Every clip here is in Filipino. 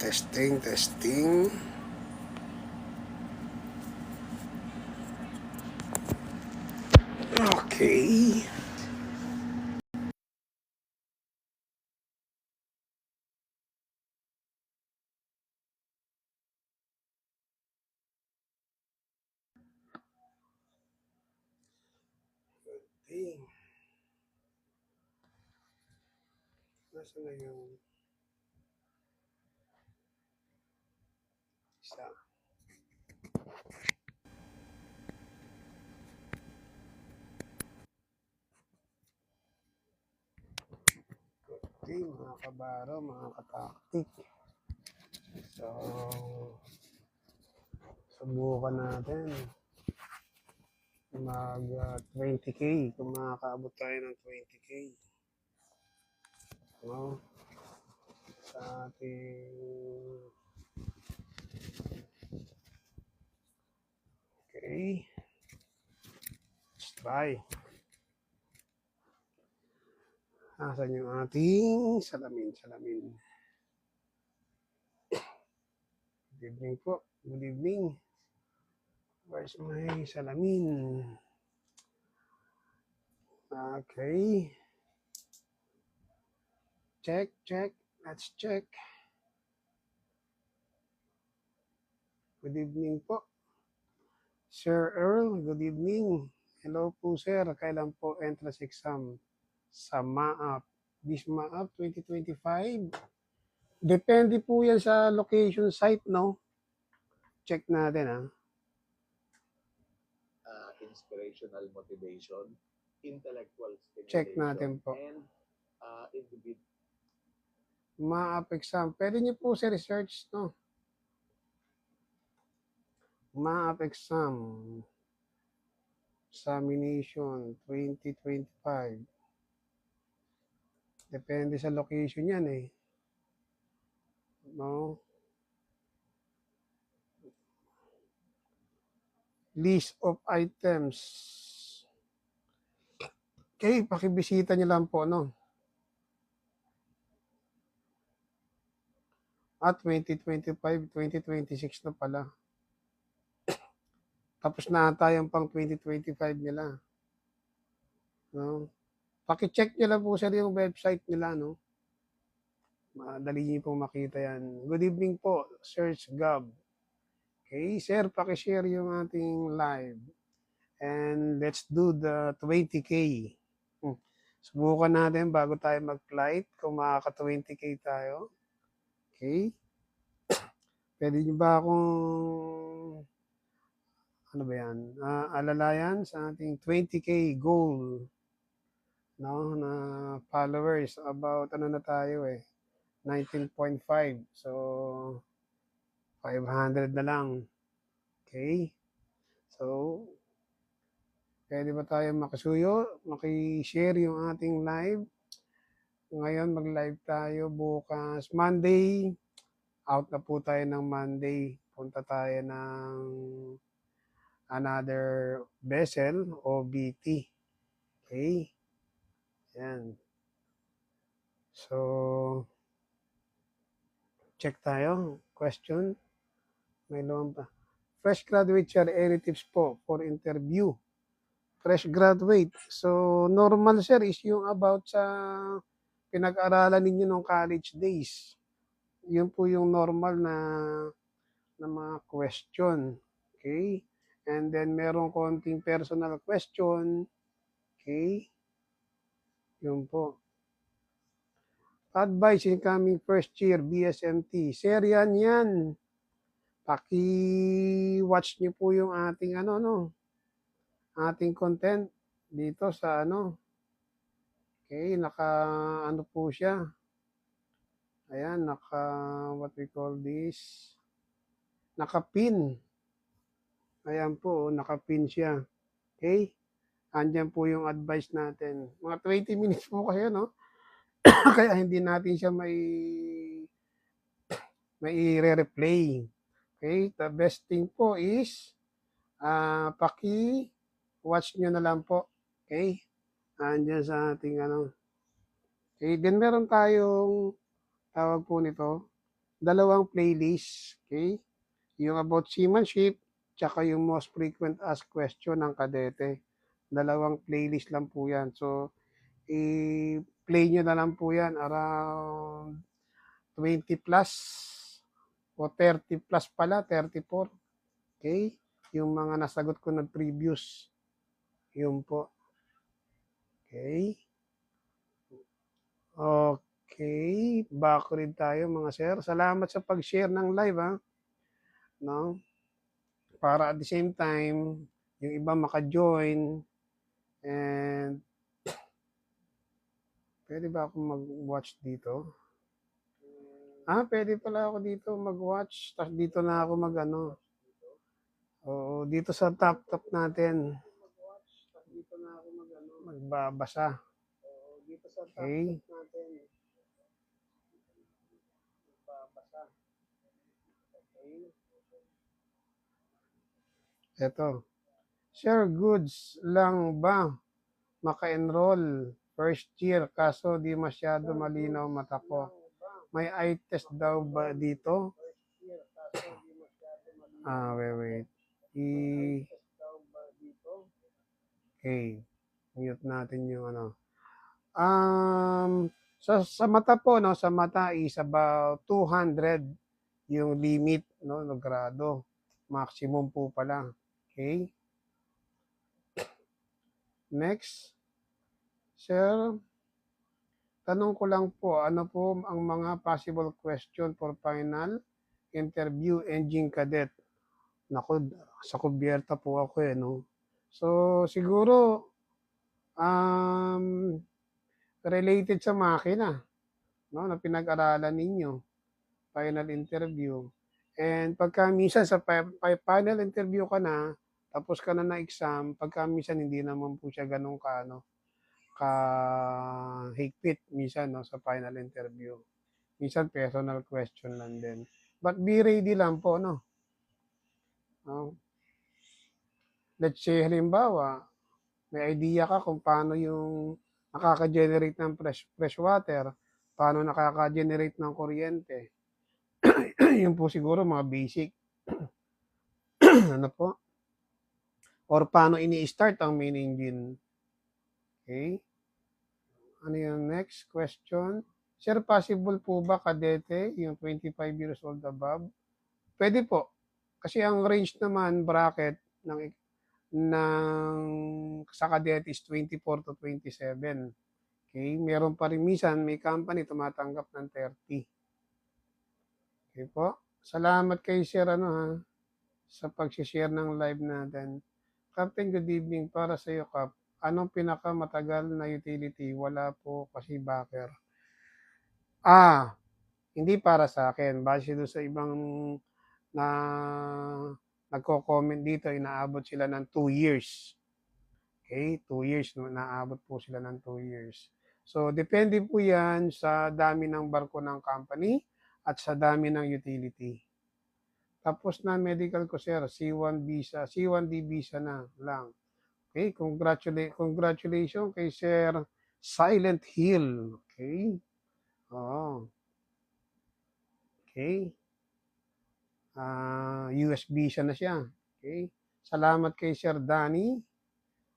Testing, testing. Okay. Okay. Nasaan na yung isa? Okay, mga kabaro, mga kataktik. So, subukan natin mag 20K kung makakaabot tayo ng 20K. No? Sa ating okay. Let's try. Asan yung ating salamin? Good evening po. Good evening. Where's my salamin? Okay. Check. Let's check. Good evening po. Sir Earl, good evening. Hello po sir. Kailan po entrance exam sa MAAP? This MAAP 2025? Depende po yan sa location site, no? Check natin, ha? Inspirational motivation, intellectual stimulation, check natin po. And individual. MAAP exam. Pwede niyo po sa research, no? MAAP exam. Examination 2025. Depende sa location yan, eh. No? List of items. Okay, pakibisita niyo lang po, no? At 2025, 2026 na pala. Tapos na ata yung pang 2025 nila. No? Paki-check niyo lang po sa yung website nila, no? Madali niyo pong makita yan. Good evening po, Search Gov. Okay, sir, paki-share yung ating live. And let's do the 20K. Subukan natin bago tayo mag-flight kung makaka-20K tayo. Okay. Pwede niyo ba akong ano ba yan? Alalayan sa ating 20K goal. No, na followers. About ano na tayo eh. 19.5. So, 500 na lang. Okay. So, pwede ba tayo makisuyo? Maki-share yung ating live. Ngayon, mag-live tayo bukas. Monday, out na po tayo ng Monday. Punta tayo ng another vessel o BT. Okay. Yan. So, check tayo. Question. May lumang pa. Fresh graduate sir, any tips po for interview? Fresh graduate. So, normal sir is yung about sa pinag-aralan ninyo ng college days. Yun po yung normal na mga question. Okay? And then, meron konting personal question. Okay? Yun po. Advice incoming first year, BSMT. Sir, yan. Paki-watch nyo po yung ating ating content dito sa Okay, naka po siya. Ayan, what we call this, naka-pin. Ayan po, naka-pin siya. Okay? Andyan po yung advice natin. Mga 20 minutes po kayo, no? Kaya hindi natin siya may i-replay. Okay? The best thing po is paki-watch nyo na lang po. Okay? Andyan sa ating Okay, then meron tayong tawag po nito, dalawang playlist. Okay? Yung about seamanship, tsaka yung most frequent asked question ng kadete. Dalawang playlist lang po yan. So, i-play nyo na lang po yan around 20 plus o 30 plus pala, 34. Okay? Yung mga nasagot ko na previous. Yun po. Okay? Okay. Back rin tayo mga sir. Salamat sa pag-share ng live ha. No? Para at the same time, yung iba maka-join. And pwede ba ako mag-watch dito? Pwede pala ako dito mag-watch. Tapos dito na ako mag-ano. Oo, dito sa top natin. Dito na ako mag-ano. Magbabasa. Oo, dito sa top natin. Magbabasa. Okay. Ito. Sir, goods lang ba maka-enroll first year kaso di masyado malinaw mata ko. May eye test daw ba dito? Wait. Okay. Mute natin yung ano. Sa mata po, no, sa mata is about 200 yung limit, no, no grado. Maximum po pala. Okay. Next. Sir, tanong ko lang po, ano po ang mga possible question for final interview engine cadet? Naku, sa kubyerta po ako no. So, siguro, related sa makina, no, na pinag-aralan ninyo, final interview. And pagka minsan sa final interview ka na, tapos ka na exam, pagka minsan hindi naman po siya ganun higpit minsan no, sa final interview. Minsan personal question lang din. But be ready lang po, no? Let's say, halimbawa, may idea ka kung paano yung nakaka-generate ng fresh water, paano nakaka-generate ng kuryente. Yun po siguro mga basic. Ano po? Or paano ini-start ang main engine. Okay? Ano yung next question? Sir, possible po ba kadete, yung 25 years old above? Pwede po. Kasi ang range naman, bracket, ng sa kadete is 24 to 27. Okay? Meron pa rin minsan, may company tumatanggap ng 30. Okay po? Salamat kay Sir sa pag-share ng live natin. Captain, good evening. Para sa iyo, Cap. Anong pinakamatagal na utility? Wala po kasi backer. Hindi para sa akin. Base doon sa ibang na nagko-comment dito, inaabot sila ng 2 years. Okay? 2 years. No? Naabot po sila ng 2 years. So, depende po yan sa dami ng barko ng company at sa dami ng utility. Tapos na medical ko, sir. C1 visa. C1D visa na lang. Okay? Congratulations kay Sir Silent Hill. Okay? Oo. Okay? US visa na siya. Okay? Salamat kay Sir Danny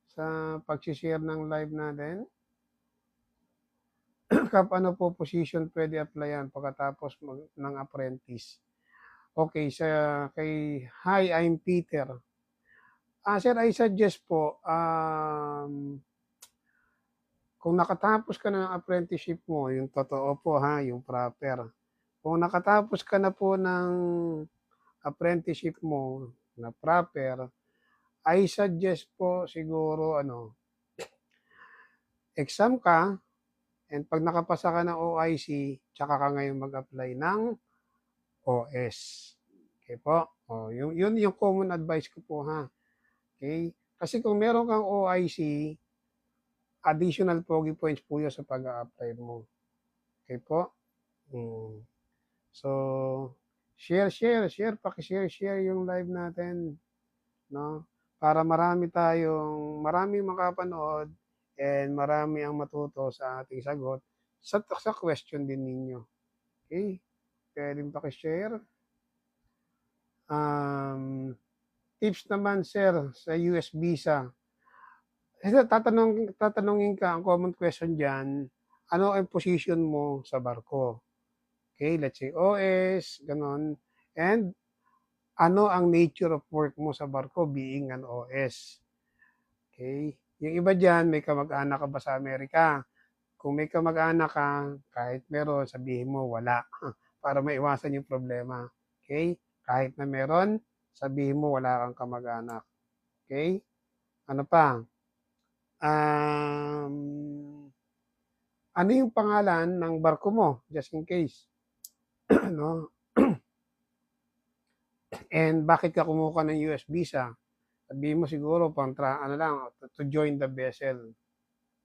sa pag-share ng live natin. Kap, ano po position pwede applyan pagkatapos ng apprentice? Okay, hi, I'm Peter. Sir, I suggest po, kung nakatapos ka na ng apprenticeship mo, yung totoo po yung proper. Kung nakatapos ka na po ng apprenticeship mo na proper, I suggest po siguro exam ka, and pag nakapasa ka ng OIC, tsaka ka ngayon mag-apply ng OS. Okay po? Yun yung common advice ko po Okay? Kasi kung meron kang OIC, additional pogi points po yun sa pag-a-apply mo. Okay po? So, share, paki-share yung live natin, no? Para marami makapanood and marami ang matuto sa ating sagot sa question din ninyo. Okay? Pwedeng paki-share. Tips naman sir sa US visa. Kasi tatanungin ka, ang common question diyan, ano ang position mo sa barko? Okay, let's say OS, gano'n. And ano ang nature of work mo sa barko being an OS? Okay? Yung iba diyan, may kamag-anak ka ba sa Amerika? Kung may kamag-anak ka, kahit meron, sabihin mo wala para maiwasan yung problema. Okay? Kahit na meron, sabihin mo wala kang kamag-anak. Okay? Ano pa? Ano yung pangalan ng barko mo? Just in case. No? And bakit ka kumuha ng US visa? Sabihin mo siguro ano lang, to join the vessel.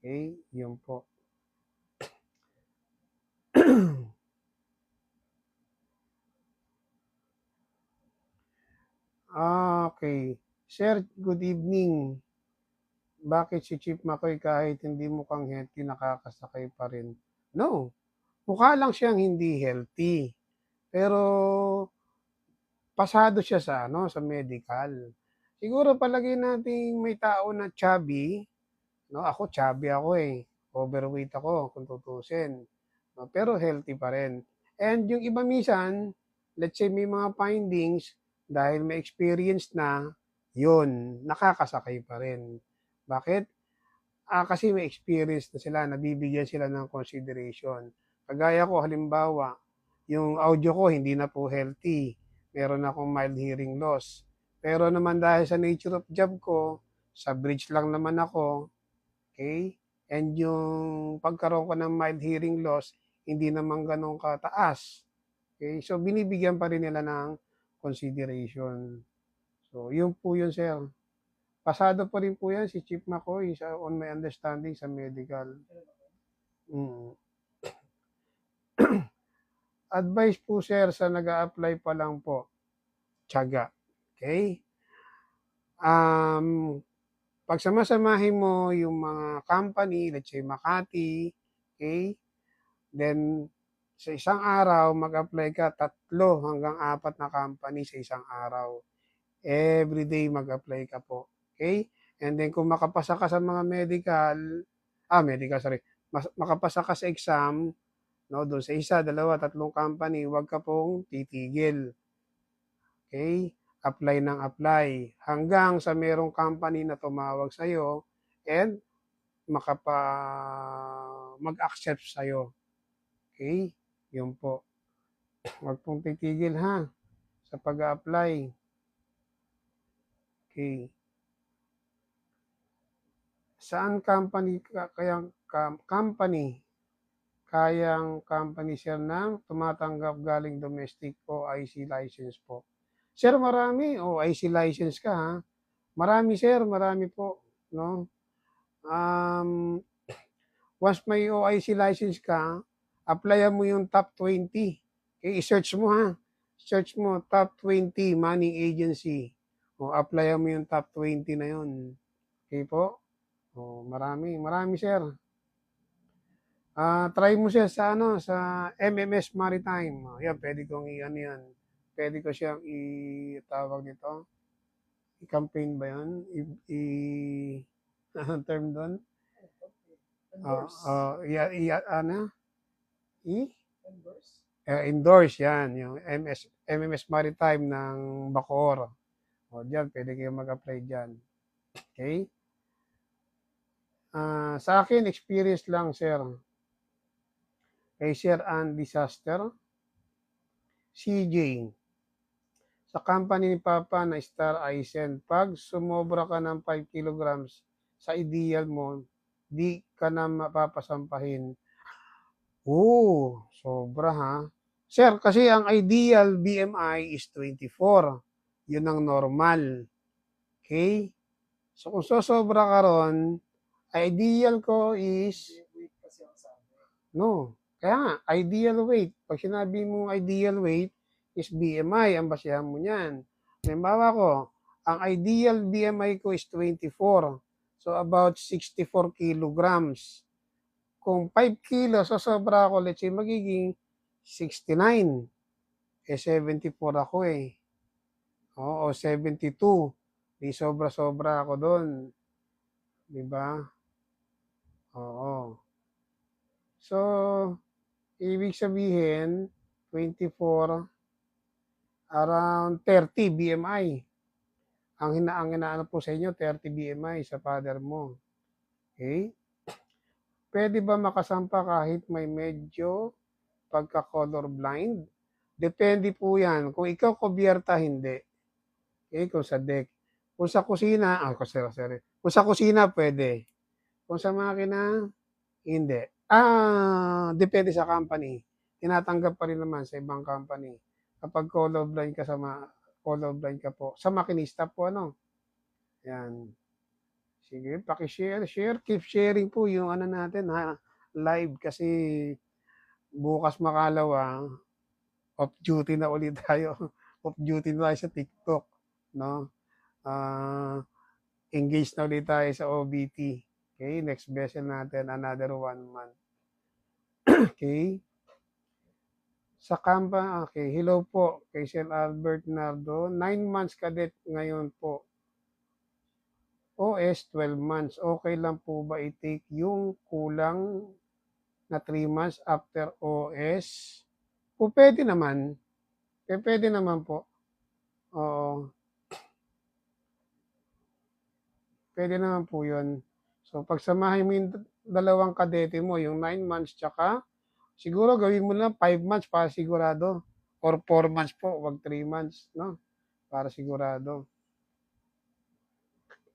Okay? Yun po. Okay. Sir, good evening. Bakit si Chief McCoy kahit hindi mukhang healthy, nakakasakay pa rin? No. Mukha lang siyang hindi healthy. Pero pasado siya sa sa medical. Siguro palagay nating may tao na chubby, no? Ako chubby ako eh. Overweight ako kung tutusin. No? Pero healthy pa rin. And yung iba minsan, let's say may mga findings dahil may experience na, yun, nakakasakay pa rin. Bakit? Kasi may experience na sila, nabibigyan sila ng consideration. Kagaya ko, halimbawa, yung audio ko hindi na po healthy. Meron akong mild hearing loss. Pero naman dahil sa nature of job ko, sa bridge lang naman ako, okay? And yung pagkaroon ko ng mild hearing loss, hindi naman ganun kataas. Okay? So, binibigyan pa rin nila ng consideration. So, yun po yun, sir. Pasado pa rin po yan si Chief McCoy on my understanding sa medical. Advice po sir sa nag-a-apply pa lang po, tiyaga. Okay? Pagsamasamahin mo yung mga company, let's say Makati, okay? Then, sa isang araw, mag-apply ka 3 hanggang 4 na company sa isang araw. Every day mag-apply ka po. Okay? And then kung makapasa ka sa mga makapasa ka sa exam, no, doon sa 1, 2, 3 company, huwag ka pong titigil. Okay? Apply ng apply hanggang sa merong company na tumawag sa'yo and mag-accept sa'yo. Okay? Yun po. Huwag pong titigil ha sa pag-apply. Okay. Saan company company sir ng tumatanggap galing domestic o IC license po? Sir, marami. IC license ka ha. Marami sir, marami po. No? Once may OIC license ka, applyan mo yung top 20. Okay, i-search mo ha. Search mo top 20 money agency. Applyan mo yung top 20 na yun. Okay po? Marami sir. Try mo siya sa sa MMS Maritime. Yan, pwede kong yan. Pwede ko siyang itawag nito. I-campaign ba yun? Anong term doon? Endorse yan. Yung MMS Maritime ng Bacoor. Diyan, pwede kayo mag-apply dyan. Okay? Sa akin, experience lang, sir. Kay Sir and Disaster, CJ. Sa company ni Papa na Star Eisen, pag sumobra ka ng 5 kilograms sa ideal mo, di ka na mapapasampahin. Sobra ha. Sir, kasi ang ideal BMI is 24. Yun ang normal. Okay? So kung sosobra ka ron, ideal ko is no. Kaya nga, ideal weight. Pag sinabi mo ideal weight is BMI, ang basihan mo niyan. Halimbawa ko, ang ideal BMI ko is 24. So about 64 kilograms. Kung 5 kilos, so sobra ako, let's say, magiging 69. 74 ako eh. Oo, 72. Di sobra-sobra ako doon. Di ba? Oo. So, ibig sabihin, 24, around 30 BMI. Ang inaano po sa inyo, 30 BMI sa father mo. Okay? Pwede ba makasampa kahit may medyo pagka-colorblind? Depende po yan. Kung ikaw kubierta, hindi. Okay? Kung sa deck. Kung sa kusina, sorry. Kung sa kusina, pwede. Kung sa makina, hindi. Depende sa company. Tinatanggap pa rin naman sa ibang company. Kapag colorblind ka colorblind ka po. Sa makinista po, ano? Yan. Sige, paki-share. Keep sharing po yung ano natin, ha? Live kasi bukas makalawa, off duty na ulit tayo. Off duty na tayo sa TikTok, no? Engage na ulit tayo sa OBT. Okay, next vessel natin, another 1 month. Okay. Sa Kampa, okay, hello po kay Sir Albert Nardo. 9 months cadet ngayon po. OS 12 months. Okay lang po ba i-take yung kulang na 3 months after OS? Po, pwede naman. Pwede naman po. Oo. Pwede naman po yun. So, pagsamahin mo yung dalawang kadete mo, yung 9 months tsaka, siguro gawin mo lang 5 months para sigurado. Or 4 months po, wag 3 months, no? Para sigurado.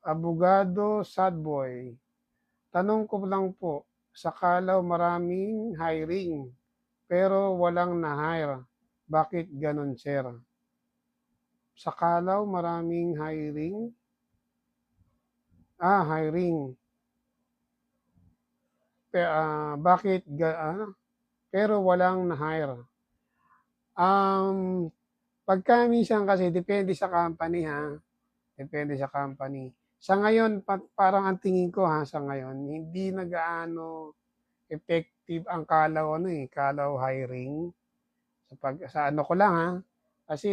Abogado, sad boy. Tanong ko lang po, sa Kalaw maraming hiring, pero walang na-hire. Bakit ganun, sir? Sa Kalaw maraming hiring. Hiring. Bakit pero walang na-hire? Pagka minsan kasi depende sa company, ha. Depende sa company. Sa ngayon, parang ang tingin ko, ha, sa ngayon, hindi na gaano effective ang Kalaw hiring. Sa ano ko lang, ha. Kasi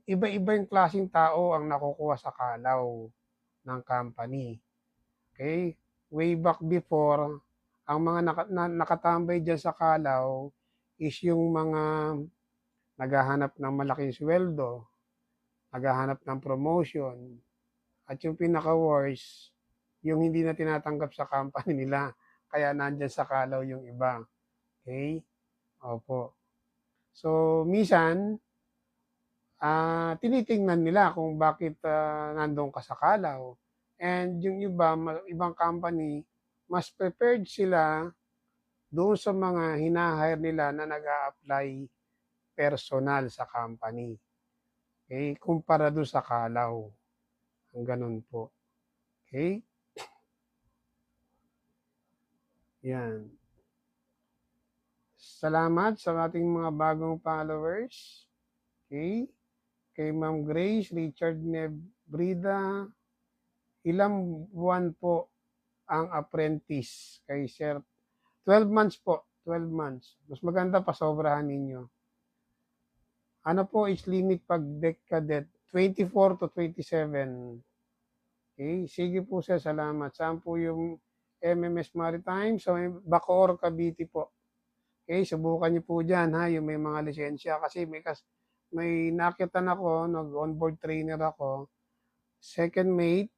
iba-iba yung klaseng tao ang nakukuha sa Kalaw ng company. Okay? Way back before, ang mga nakatambay dyan sa Kalaw is yung mga naghahanap ng malaking sweldo, naghahanap ng promotion, at yung pinaka-worst, yung hindi na tinatanggap sa company nila, kaya nandyan sa Kalaw yung iba. Okay? Opo. So, minsan, tinitingnan nila kung bakit nandun ka sa Kalaw. And yung ibang company, mas prepared sila doon sa mga hinahire nila na nag-a-apply personal sa company. Okay? Kumpara doon sa Kalaw. Ang ganun po. Okay? Yan. Salamat sa ating mga bagong followers. Okay? Kay Ma'am Grace, Richard Nebrida, ilang buwan po ang apprentice kay Sir? 12 months po. 12 months. Mas maganda pa sobrahan ninyo. Ano po is limit pag deck cadet? 24 to 27. Okay, sige po sir, salamat. Saan po yung MMS Maritime? So, Bacoor, Cavite po. Okay, subukan niyo po dyan, ha, yung may mga lisensya. Kasi may nakitan ako, nag-onboard trainer ako. Second mate,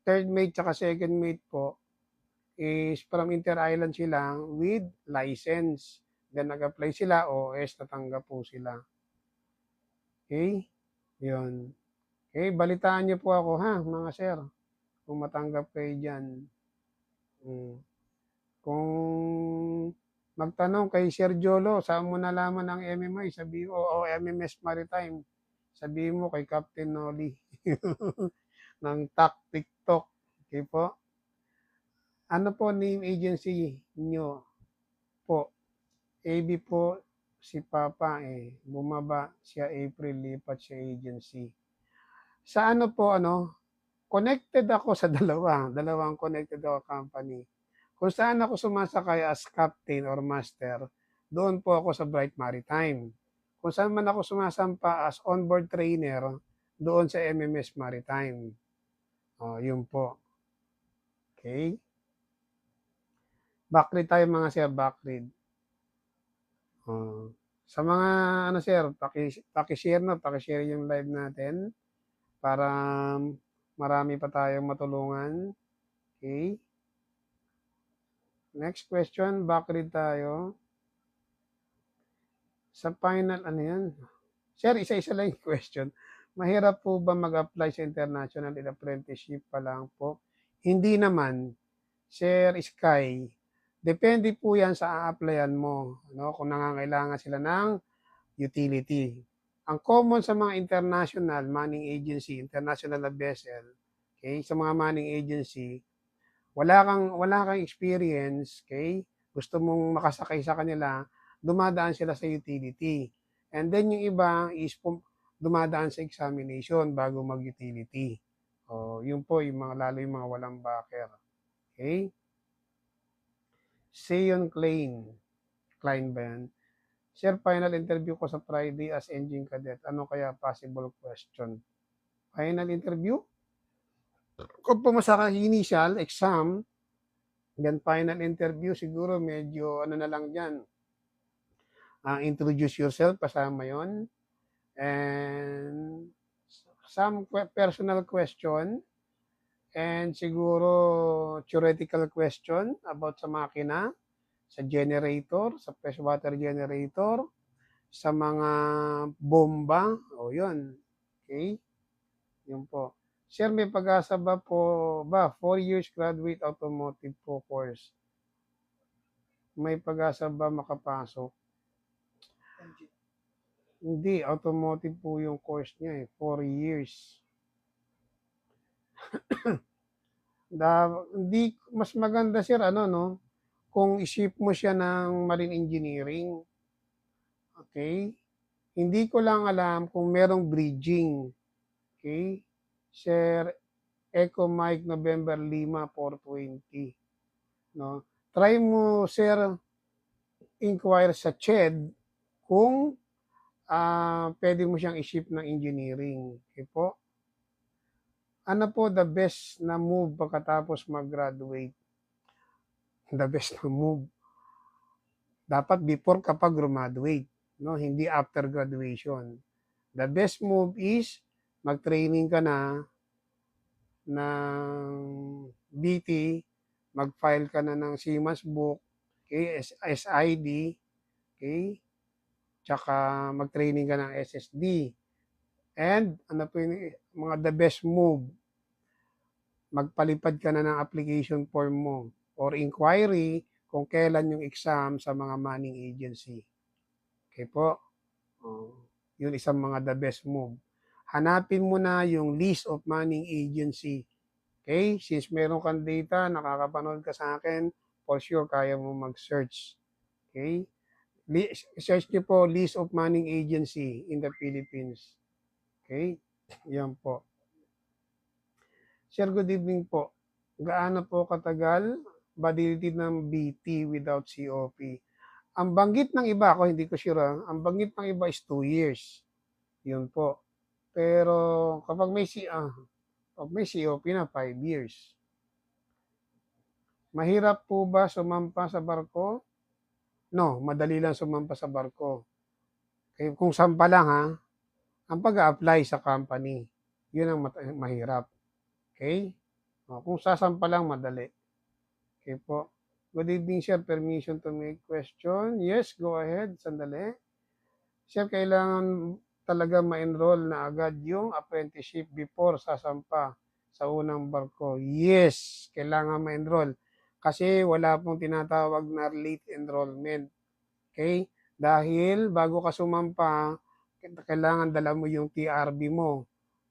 third mate, tsaka second mate po is from Inter-Island sila with license. Then nag-apply sila, OS, natanggap po sila. Okay? Yun. Okay, balitaan niyo po ako, ha, mga sir. Kung matanggap kayo dyan. Kung magtanong kay Sir Jolo, saan mo nalaman ang MMI? Sabi ko, MMS Maritime. Sabi mo kay Captain Noli. ng TikTok. Okay po? Ano po name agency niyo po? AB po si Papa bumaba siya April, lipat siya agency. Sa ano po, connected ako sa dalawang connected ako company. Kung saan ako sumasakay as captain or master, doon po ako sa Bright Maritime. Kung saan man ako sumasampa as onboard trainer, doon sa MMS Maritime. Yun po. Okay? Backread tayo mga sir, backread. Sa mga ano sir, paki-share na, paki-share yung live natin para marami pa tayong matulungan. Okay? Next question, backread tayo. Sa final, ano yan? Sir, isa-isa lang yung question. Mahirap po ba mag-apply sa international in apprenticeship pa lang po? Hindi naman, Sir Sky. Depende po yan sa a-applyan mo. No? Kung nangangailangan sila ng utility. Ang common sa mga international manning agency, international na vessel, okay, sa mga manning agency, wala kang experience, okay? Gusto mong makasakay sa kanila, dumadaan sila sa utility. And then yung iba is dumadaan sa examination bago mag-utility. Yun po yung mga lalo yung mga walang backer. Okay? Seon Klein. Klein ba yan? Sir, final interview ko sa Friday as engine cadet. Ano kaya possible question? Final interview? Kung pumasa ka initial exam, then final interview, siguro medyo ano na lang dyan. Introduce yourself, kasama yon. And some personal question. And siguro theoretical question about sa makina, sa generator, sa freshwater generator, sa mga bomba. Yun. Okay? Yun po. Sir, may pag-asa ba po 4 years graduate automotive po course? May pag-asa ba makapasok? Hindi, automotive po yung course niya 4 years. Hindi, mas maganda sir, kung isip mo siya ng marine engineering. Okay? Hindi ko lang alam kung merong bridging. Okay? Sir, Echo Mike November 5, 420. No? Try mo, sir, inquire sa CHED kung pwede mo siyang i-ship ng engineering. Okay po? Ano po the best na move pagkatapos mag-graduate? The best na move. Dapat before kapag graduate, no? Hindi after graduation. The best move is mag-training ka na ng BT, mag-file ka na ng CMAS book, okay, SID, okay, tsaka mag-training ka ng SSD. And ano po yung mga the best move, magpalipad ka na ng application form mo or inquiry kung kailan yung exam sa mga manning agency. Okay po? Yun isang mga the best move. Hanapin mo na yung list of manning agency. Okay? Since meron kang data, nakakapanood ka sa akin, for sure kaya mo mag-search. Okay? Search niyo po list of manning agency in the Philippines. Okay? Yan po. Sir, good evening po. Gaano po katagal validity ng BT without COP? Ang banggit ng iba, ako hindi ko sure, ang banggit ng iba is 2 years. Yun po. Pero kapag may COP na 5 years. Mahirap po ba sumampa sa barko? No, madali lang sumampa sa barko. Okay, kung sampa lang ang pag-a-apply sa company, yun ang mahirap. Okay? Kung sasampa lang, madali. Okay po. Good evening, sir. Permission to make question? Yes, go ahead. Sandali. Sir, kailangan talaga ma-enroll na agad yung apprenticeship before sasampa sa unang barko. Yes, kailangan ma-enroll. Kasi wala pong tinatawag na late enrollment. Okay? Dahil bago ka sumampa, kailangan dala mo yung TRB mo,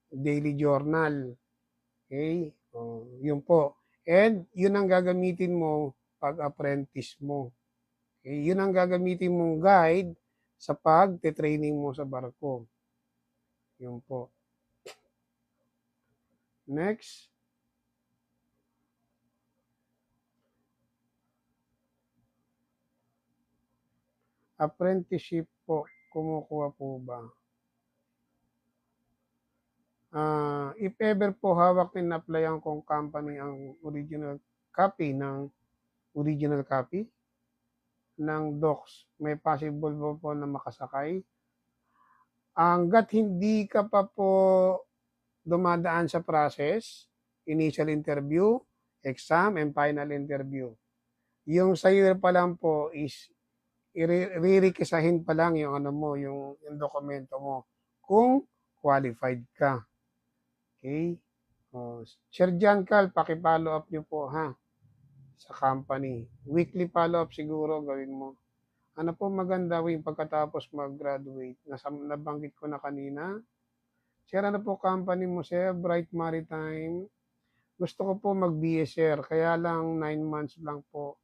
daily journal. Okay? Yun po. And yun ang gagamitin mo pag-apprentice mo. Okay? Yun ang gagamitin mong guide sa pag-training mo sa barko. Yun po. Next. Apprenticeship po, kumukuha po ba? If ever po hawak din na-applyan kong company ang original copy ng docs, may possible po na makasakay. Hangga't hindi ka pa po dumadaan sa process, initial interview, exam, and final interview. Yung sa'yo pa lang po is irirekisahin pa lang yung yung dokumento mo kung qualified ka. Okay? Sir Giancarl, paki-follow up niyo po ha sa company. Weekly follow up siguro gawin mo. Ano po maganda yung pagkatapos mag-graduate? Nabanggit ko na kanina. Sir, ano po company mo, sir? Bright Maritime. Gusto ko po mag-BS, sir. Kaya lang 9 months lang po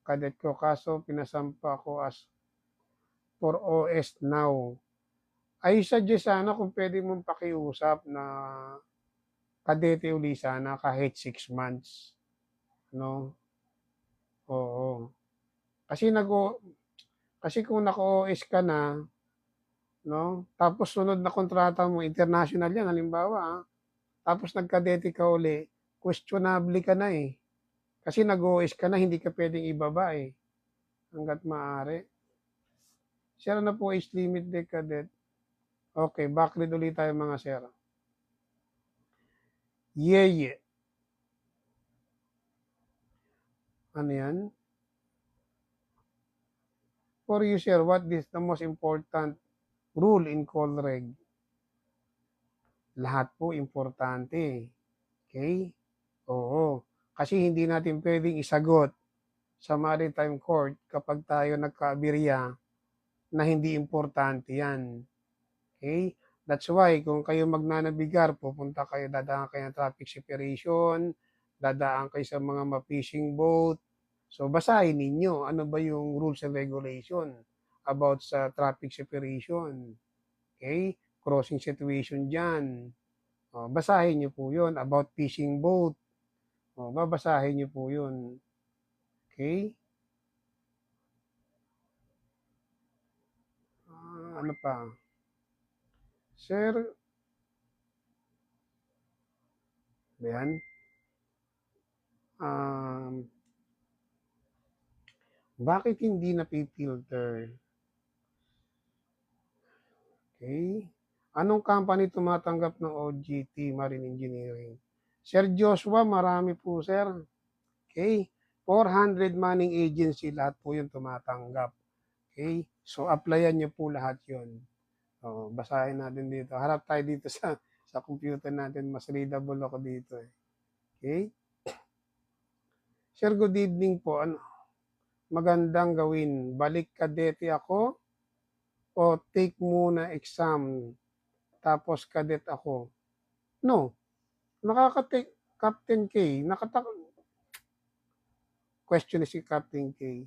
cadet ko. Kaso pinasampa ko as for OS now. I suggest sana kung pwede mong pakiusap na kadete uli sana kahit 6 months. No? Oo. Kasi kasi kung naka-OS ka na, no? Tapos sunod na kontrata mo, international yan, halimbawa, tapos nagkadete ka uli, questionable ka na eh. Kasi nag-OS ka na, hindi ka pwedeng ibaba eh. Hanggat maaari. Sir, ano po age limit de cadet? Okay, backread ulit tayo mga sir. Yeah. Ano yan? For you, sir, what is the most important rule in Colreg? Lahat po importante. Okay? Oo. Kasi hindi natin pwedeng isagot sa maritime court kapag tayo nagkaaberya na hindi importante yan. Okay? That's why kung kayo magnanabigar, pupunta kayo, dadaan kayo ng traffic separation, dadaan kayo sa mga ma-fishing boat. So basahin ninyo ano ba yung rules and regulation about sa traffic separation. Okay? Crossing situation dyan. Basahin nyo po yun about fishing boat. Babasahin nyo po yun. Okay? Ano pa? Sir, yan. Bakit hindi napipilter? Okay. Anong company tumatanggap ng OJT, Marine Engineering? Sir Joshua, marami po, sir. Okay. 400 manning agency, lahat po yung tumatanggap. Okay. So, applyan nyo po lahat yun. Basahin natin dito. Harap tayo dito sa computer natin. Mas readable ako dito. Okay. Sir, good evening po. Ano magandang gawin? Balik kadete ako o take muna exam tapos cadet ako? No. Nakaka-take Captain K. Question ni si Captain K.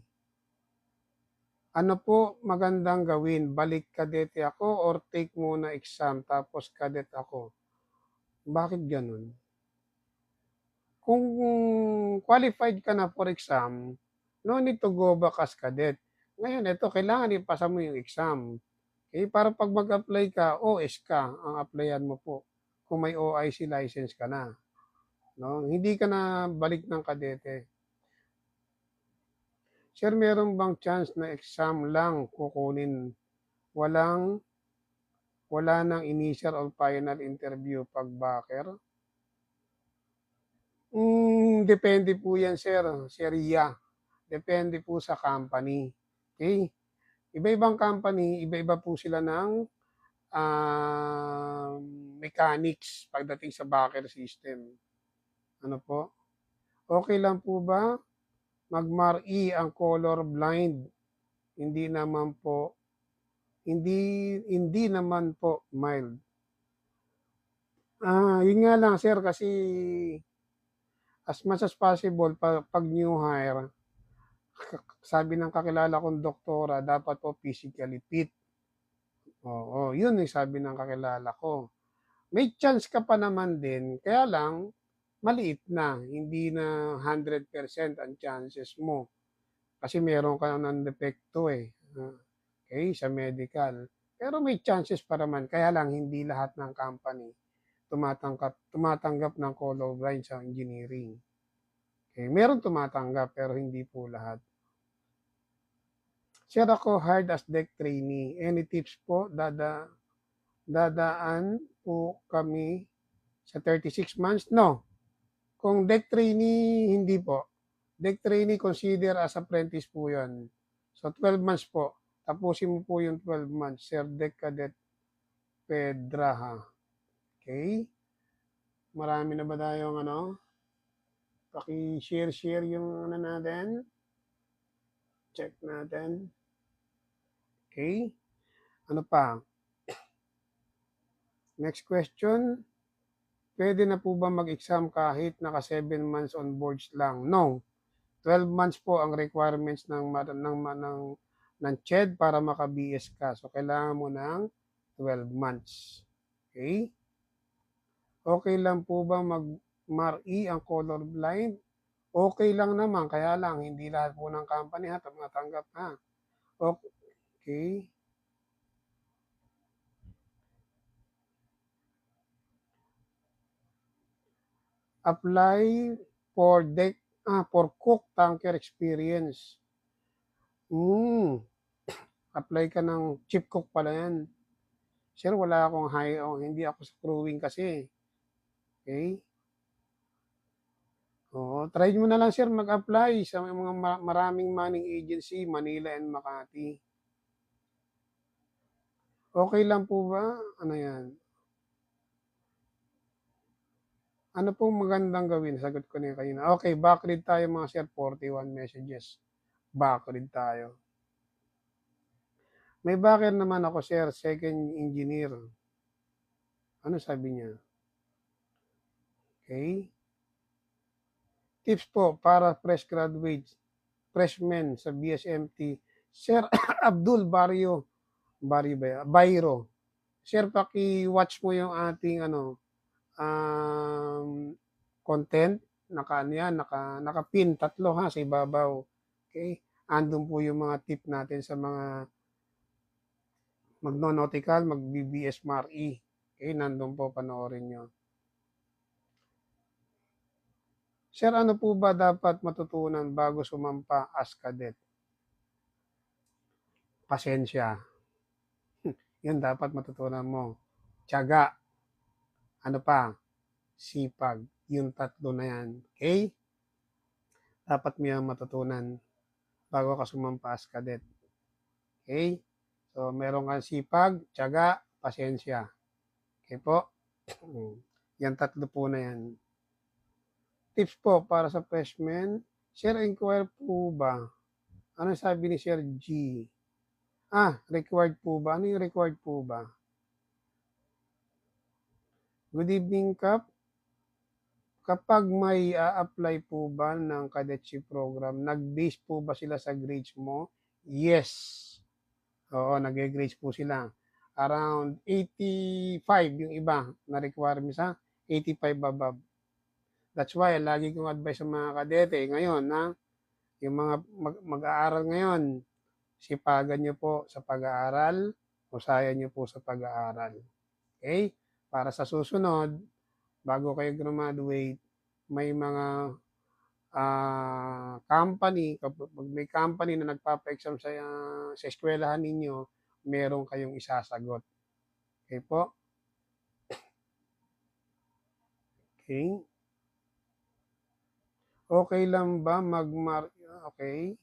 Ano po magandang gawin? Balik kadete ako or take muna exam tapos cadet ako? Bakit ganun? Kung qualified ka na for exam, no need to go back as cadet. Ngayon, ito, kailangan ipasa mo yung exam. Okay? Para pag mag-apply ka, OS ka ang applyan mo po. Kung may OIC license ka na. No? Hindi ka na balik ng kadete. Sir, meron bang chance na exam lang kukunin? Wala nang initial or final interview pag backer? Depende po yan, sir. Sir, yeah. Depende po sa company. Okay? Iba-ibang company, iba-iba po sila ng mechanics pagdating sa backer system. Ano po? Okay lang po ba mag-MAR-E ang color blind? Hindi naman po mild. Yun nga lang sir kasi as much as possible pag new hire, sabi ng kakilala kong doktora, dapat po physically fit. Oo, yun yung sabi ng kakilala ko. May chance ka pa naman din, kaya lang maliit na, hindi na 100% ang chances mo. Kasi meron ka ng depekto eh. Okay, sa medical. Pero may chances pa naman, kaya lang hindi lahat ng company tumatanggap ng colorblind sa engineering. Okay, meron tumatanggap pero hindi po lahat. Sir, ako hired as deck trainee. Any tips po? Dadaan po kami sa 36 months? No. Kung deck trainee, hindi po. Deck trainee, consider as apprentice po yan. So, 12 months po. Tapusin mo po yung 12 months. Sir Deck Cadet Pedraha. Okay? Marami na ba tayong ano? Paki-share yung ano natin. Check natin. Okay? Ano pa? Next question. Pwede na po ba mag-exam kahit naka 7 months on boards lang? No. 12 months po ang requirements ng CHED para maka-BS ka. So, kailangan mo ng 12 months. Okay? Okay lang po ba mag-MARI ang colorblind? Okay lang naman, kaya lang, hindi lahat po ng company matanggap ha. Okay. Apply for cook tanker experience. Apply ka ng chief cook pala yan. Sir, wala akong hindi ako sa crewing kasi. Okay? Oo, try mo na lang sir mag-apply sa mga maraming manning agency, Manila and Makati. Okay lang po ba? Ano yan? Ano pong magandang gawin? Sagot ko na kayo na. Okay, backread tayo mga sir, 41 messages. Backread tayo. May backer naman ako sir, second engineer. Ano sabi niya? Okay. Tips po para fresh graduates, freshmen sa BSMT. Sir Abdul Bayro. Sir, paki-watch mo yung ating content. Naka-pin tatlo ha sa ibabaw. Okay? Andun po yung mga tip natin sa mga magno-nautical, mag-BBS MARI. Okay? Nandun po panoorin nyo. Sir, ano po ba dapat matutunan bago sumampa as cadet? Pasensya. Yun dapat matutunan mo. Tiyaga. Ano pa? Sipag. Yung tatlo na yan. Okay? Dapat mo yung matutunan bago ka sumampa as cadet. Okay? So, meron kang sipag, tiyaga, pasensya. Okay po? Yan tatlo po na yan. Tips po para sa freshman. Sir, inquire po ba? Ano sabi ni Sir G? Required po ba? Ano yung required po ba? Good evening, Kap. Kapag may apply po ba ng cadetship program, nag-base po ba sila sa grades mo? Yes. Oo, nag-grades po sila. Around 85 yung iba na requirements ha. 85 above. That's why, lagi kong advice sa mga kadete ngayon na yung mga mag-aaral ngayon, sipagan nyo po sa pag-aaral, husayan nyo po sa pag-aaral. Okay? Para sa susunod, bago kayo graduate, may mga company, kapag may company na nagpapa-exam sa eskwelahan ninyo, meron kayong isasagot. Okay po? Okay? Okay lang ba okay?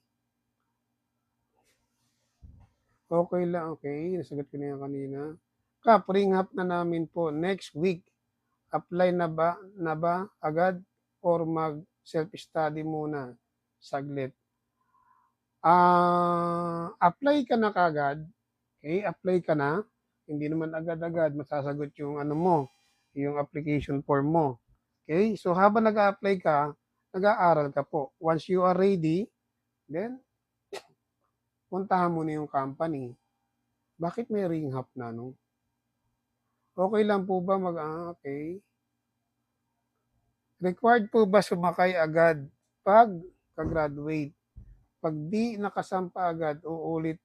Okay lang, okay. Nasagot ko na yan kanina. Kap, ring up na namin po next week. Apply na ba agad or mag self-study muna saglit? Apply ka na kagad. Okay, apply ka na. Hindi naman agad-agad masasagot yung ano mo, yung application form mo. Okay? So habang nag-a-apply ka, nag-aaral ka po. Once you are ready, then puntahan mo na yung company. Bakit may ring up na no? Okay lang po ba okay? Required po ba sumakay agad pag ka-graduate? Pag di nakasampa agad, uulit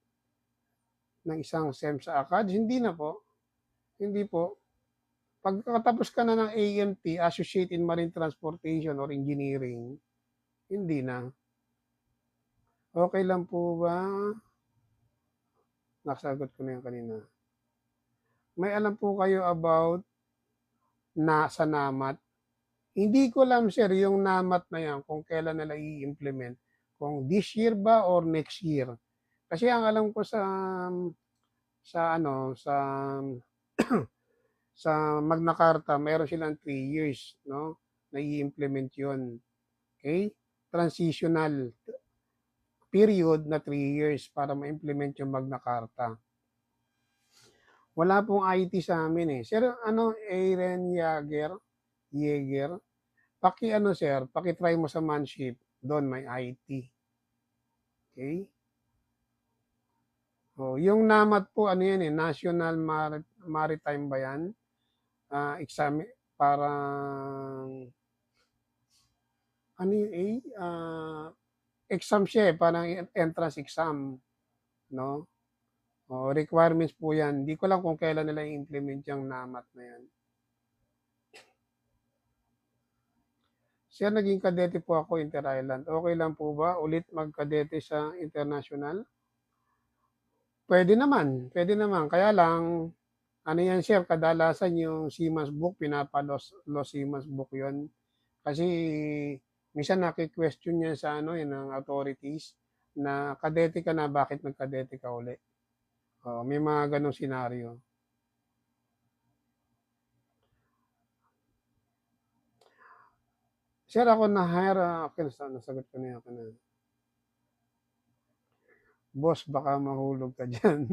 ng isang SEM sa ACADS? Hindi na po. Hindi po. Pagkatapos ka na ng AMT, Associate in Marine Transportation or Engineering, hindi na. Okay lang po ba? Nasagot ko na yan kanina. May alam po kayo about sa NAMAT? Hindi ko alam sir yung NAMAT na yan kung kailan nila i-implement. Kung this year ba or next year. Kasi ang alam ko sa sa Magna Carta, meron silang 3 years, no? Na i-implement yun. Okay? Transitional period na 3 years para ma-implement yung Magna Carta. Wala pong IT sa amin eh. Sir, Aaron Yeager, sir, paki-try mo sa Manship. Doon may IT. Okay? Oh, yung NAMAT po, ano yan eh, National Maritime ba yan? Exam, parang, ano yun eh, exam siya eh, parang entrance exam, no? Requirements po yan. Hindi ko lang kung kailan nila i-implement yung NAMAT na yan. Sir, naging kadete po ako Inter-Island. Okay lang po ba ulit magkadete sa international? Pwede naman, pwede naman. Kaya lang, ano yan sir, kadalasan yung Seaman's Book, pinapalos Seaman's Book yon. Kasi minsan naki-question yan sa ng authorities na kadete ka na, bakit nagkadete ka uli? May mga ganong senaryo. Sir, ako na-hire, okay, nasagot ko na yan. Boss, baka mahulog ka dyan.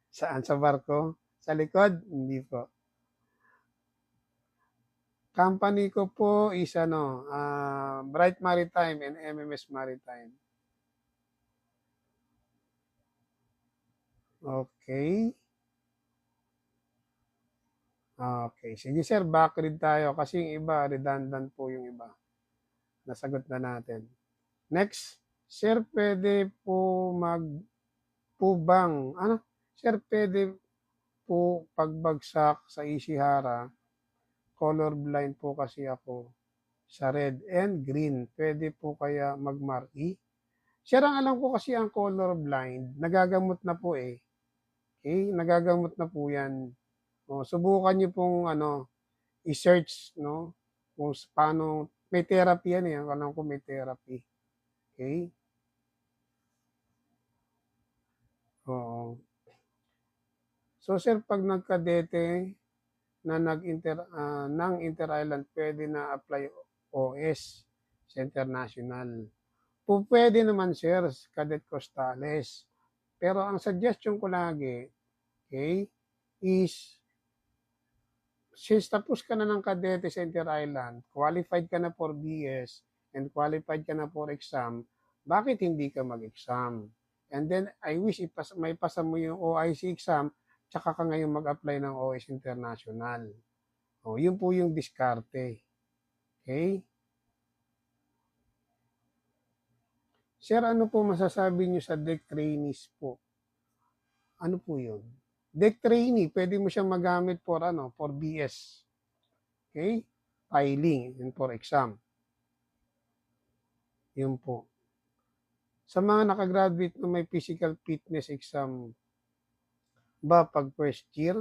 Saan? Sa barko? Sa likod? Hindi po. Company ko po is Bright Maritime and MMS Maritime. Okay. Okay. Sige sir, backread tayo kasi yung iba, redundant po yung iba. Nasagot na natin. Next, sir, pwede po Sir, pwede po pagbagsak sa Ishihara, colorblind po kasi ako sa red and green. Pwede po kaya mag-mark-E? Sir, ang alam ko kasi ang colorblind, nagagamot na po eh. Okay? Nagagamot na po yan. Subukan niyo pong i-search, no? Kung paano, may therapy yan eh. Alam ko may therapy. Okay? Oo. So sir, pag nagkadete na ng Inter-Island, pwede na apply OS sa international. Pwede naman sir, Cadet Costales. Pero ang suggestion ko lagi, okay, is since tapos ka na ng kadete sa Inter-Island, qualified ka na for BS, and qualified ka na for exam, bakit hindi ka mag-exam? And then, I wish may pasa mo yung OIC exam, tsaka ka ngayon mag-apply ng OS International. Yun po yung diskarte. Okay? Sir, ano po masasabi nyo sa deck trainees po? Ano po yun? Deck trainee, pwede mo siyang magamit for BS. Okay? Filing and for exam. Yun po. Sa mga nakagraduate na may physical fitness exam ba pag first year?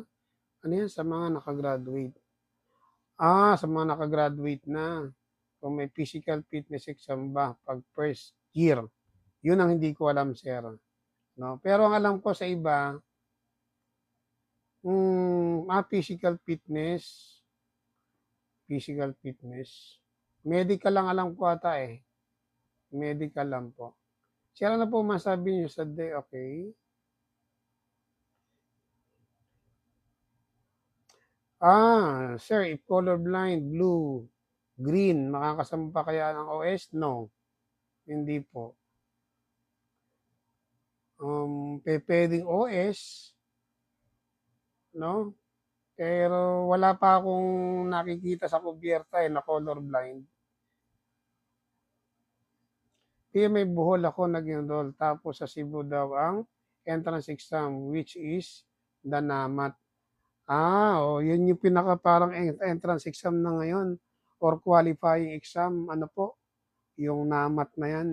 Ano yan sa mga nakagraduate? Sa mga nakagraduate na. Kung may physical fitness exam ba pag first year? Yun ang hindi ko alam, sir. No? Pero ang alam ko sa iba, physical fitness, medical lang alam ko ata eh. Medical lang po. Sir, ano po masabi niyo sa day? Okay. Sir, if colorblind, blue, green, makakasama pa kaya ng OS? No. Hindi po. Pwedeng OS, no? Pero wala pa akong nakikita sa kubyerta na colorblind. Kaya may buhol ako nag-enroll. Tapos sa Cebu daw ang entrance exam, which is the NAMAT. Yun yung pinaka parang entrance exam na ngayon or qualifying exam, ano po, yung NAMAT na yan.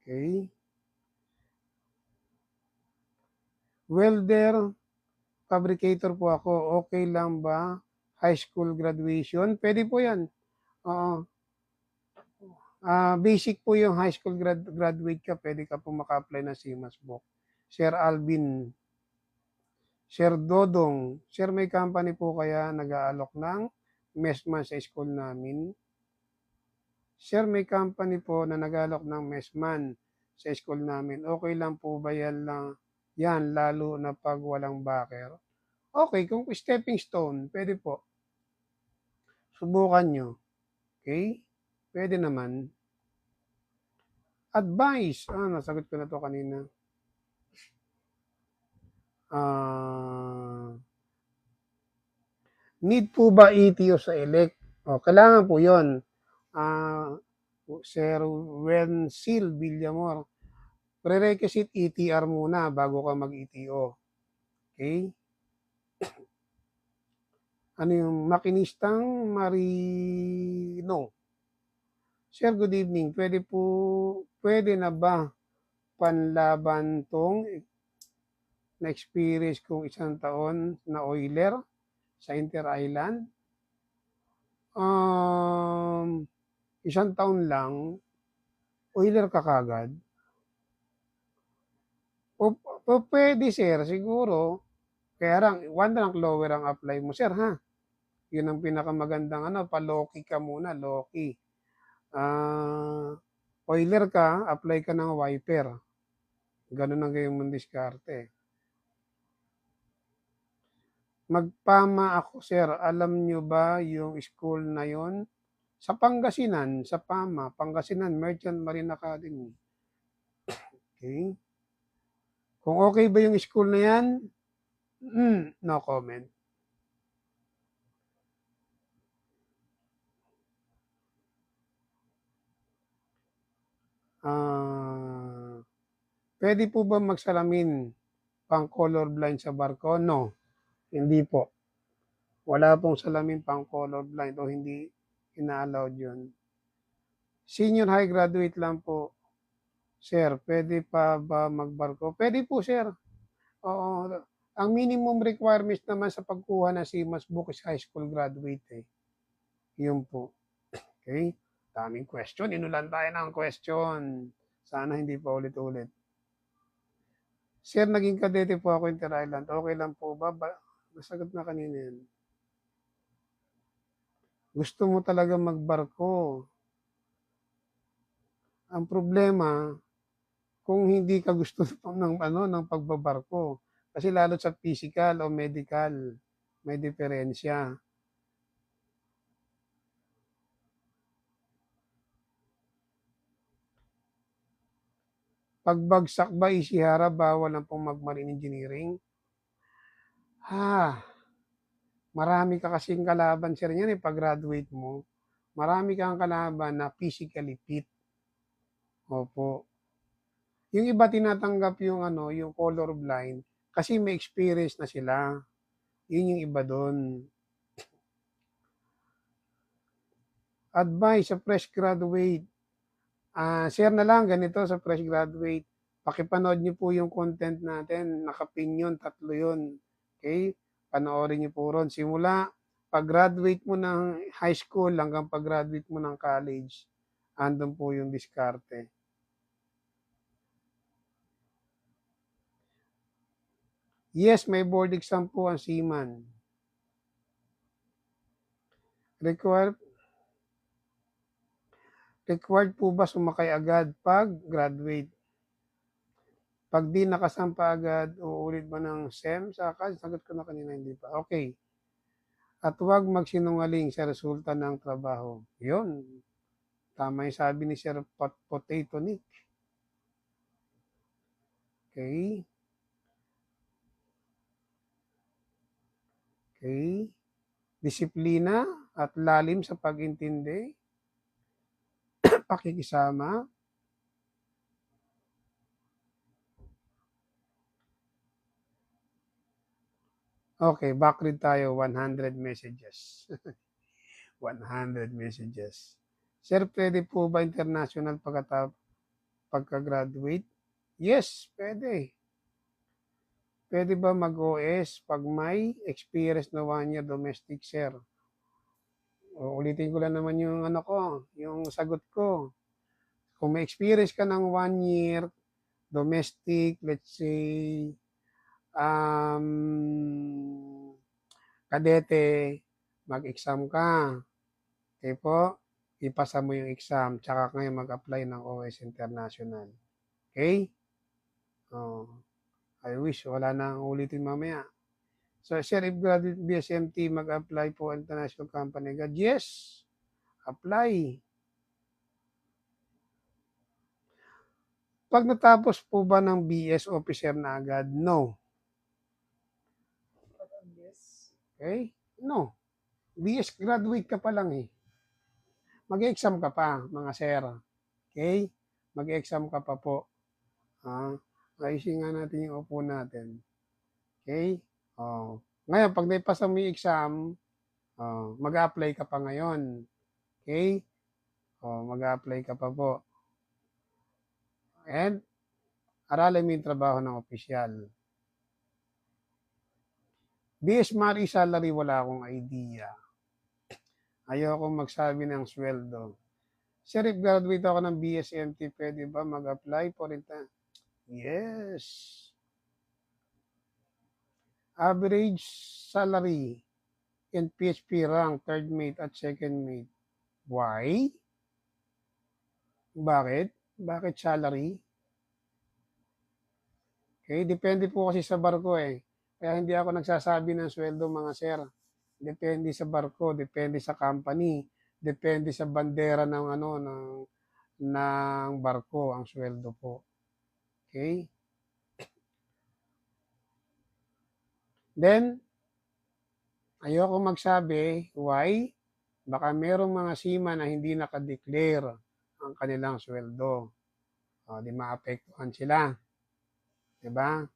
Okay. Welder, fabricator po ako. Okay lang ba? High school graduation? Pwede po yan. Oo. Basic po yung high school graduate ka, pwede ka po maka-apply ng CMASBOC. Sir Alvin, Sir Dodong, Sir may company po kaya nag-aalok ng mesman sa school namin? Sir may company po na nag-aalok ng mesman sa school namin. Okay lang po ba yan lalo na pag walang backer? Okay, kung stepping stone, pwede po. Subukan nyo. Okay? Pwede naman. Advice. Nasagot ko na to kanina. Need po ba ETO sa elect? Kailangan po yun. Sir Wensil Villamor, prerequisite ETR muna bago ka mag-ETO. Okay? Ano yung makinistang marino? Sir, good evening. Pwede na ba panlaban tong na-experience kong isang taon na oiler sa Inter-Island? Isang taon lang, oiler ka kagad? Pwede sir, siguro. Kaya lang, one rank lower ang apply mo sir ha. Yun ang pinakamagandang pa-loki ka muna, loki. Oiler ka, apply ka ng wiper. Ganun ang gayong mong diskarte. Magpama ako, sir. Alam nyo ba yung school na yon? Sa Pangasinan, sa PAMA, Pangasinan Merchant Marine Academy. Okay? Kung okay ba yung school na yan, no comment. Pwede po ba magsalamin pang colorblind sa barko? No, hindi po. Wala pong salamin pang colorblind o hindi ina-allowed yun. Senior high graduate lang po. Sir, pwede pa ba magbarko? Pwede po, sir. Oo. Ang minimum requirements naman sa pagkuha ng CMASBOC is high school graduate eh. Yun po. Okay? Daming question. Inulan tayo ng question. Sana hindi pa ulit-ulit. Sir, naging kadete po ako Inter-Island. Okay lang po ba? Nasagot na kanina yan. Gusto mo talaga magbarko. Ang problema, kung hindi ka gusto ng pagbabarko. Kasi lalo sa physical o medical, may diferensya. Pagbagsak ba Ishihara, bawal na pong mag-marine engineering? Marami ka kasing kalaban sir yan pag graduate mo. Marami kang kalaban na physically fit. Opo. Yung iba tinatanggap yung color blind kasi may experience na sila. Yun yung iba doon. Advice sa fresh graduate. Share na lang ganito sa fresh graduate. Pakipanood niyo po yung content natin. Nakapin yun, 3 yun. Okay? Panoorin niyo po ron. Simula pag-graduate mo ng high school hanggang pag-graduate mo ng college, andun po yung diskarte. Yes, may board exam po ang seaman. Required po ba sumakay agad pag graduate? Pag di nakasampa agad, uulit ba ng SEM? Sagot ko na kanina, hindi pa. Okay. At huwag magsinungaling sa resulta ng trabaho. Yun. Tama yung sabi ni Sir Potato Nick. Okay. Okay. Disiplina at lalim sa pag-intindi. Pakikisama. Okay, backread tayo, 100 messages. 100 messages. Sir, pwede po ba international pagka-graduate? Yes, pwede. Pwede ba mag-OS pag may experience na 1 year domestic, sir? Ulitin ko lang naman yung ano ko, yung sagot ko. Kung may experience ka ng 1 year domestic, let's say, kadete, mag-exam ka. Okay po? Ipasa mo yung exam, tsaka ngayon mag-apply ng OS International. Okay? Oh, I wish wala na ang ulitin mamaya. So, sir, if graduate BSMT mag-apply po international company agad? Yes, apply. Pag natapos po ba ng BS officer na agad? No. Okay? No. BS graduate ka pa lang eh. Mag-exam ka pa, mga sir. Okay? Mag-exam ka pa po. Ayusin nga natin yung upo natin. Okay? Oh. Ngayon, pag naipasa mo yung exam, mag-apply ka pa ngayon. Okay? Mag-apply ka pa po. And, aralin mo yung trabaho ng opisyal. BS Mari salary, wala akong idea. Ayoko magsabi ng sweldo. Sir, if graduate ako ng BSMT, pwede ba mag-apply for it? Yes. Average salary in PHP rank, third mate at second mate. Why? Bakit? Bakit salary? Okay, depende po kasi sa barko eh. Kaya hindi ako nagsasabi ng sweldo, mga sir. Depende sa barko, depende sa company, depende sa bandera ng ng barko ang sweldo po. Okay? Then, ayoko magsabi, why? Baka merong mga seaman na hindi nakadeclare ang kanilang sweldo. Di maapektuhan sila. Diba?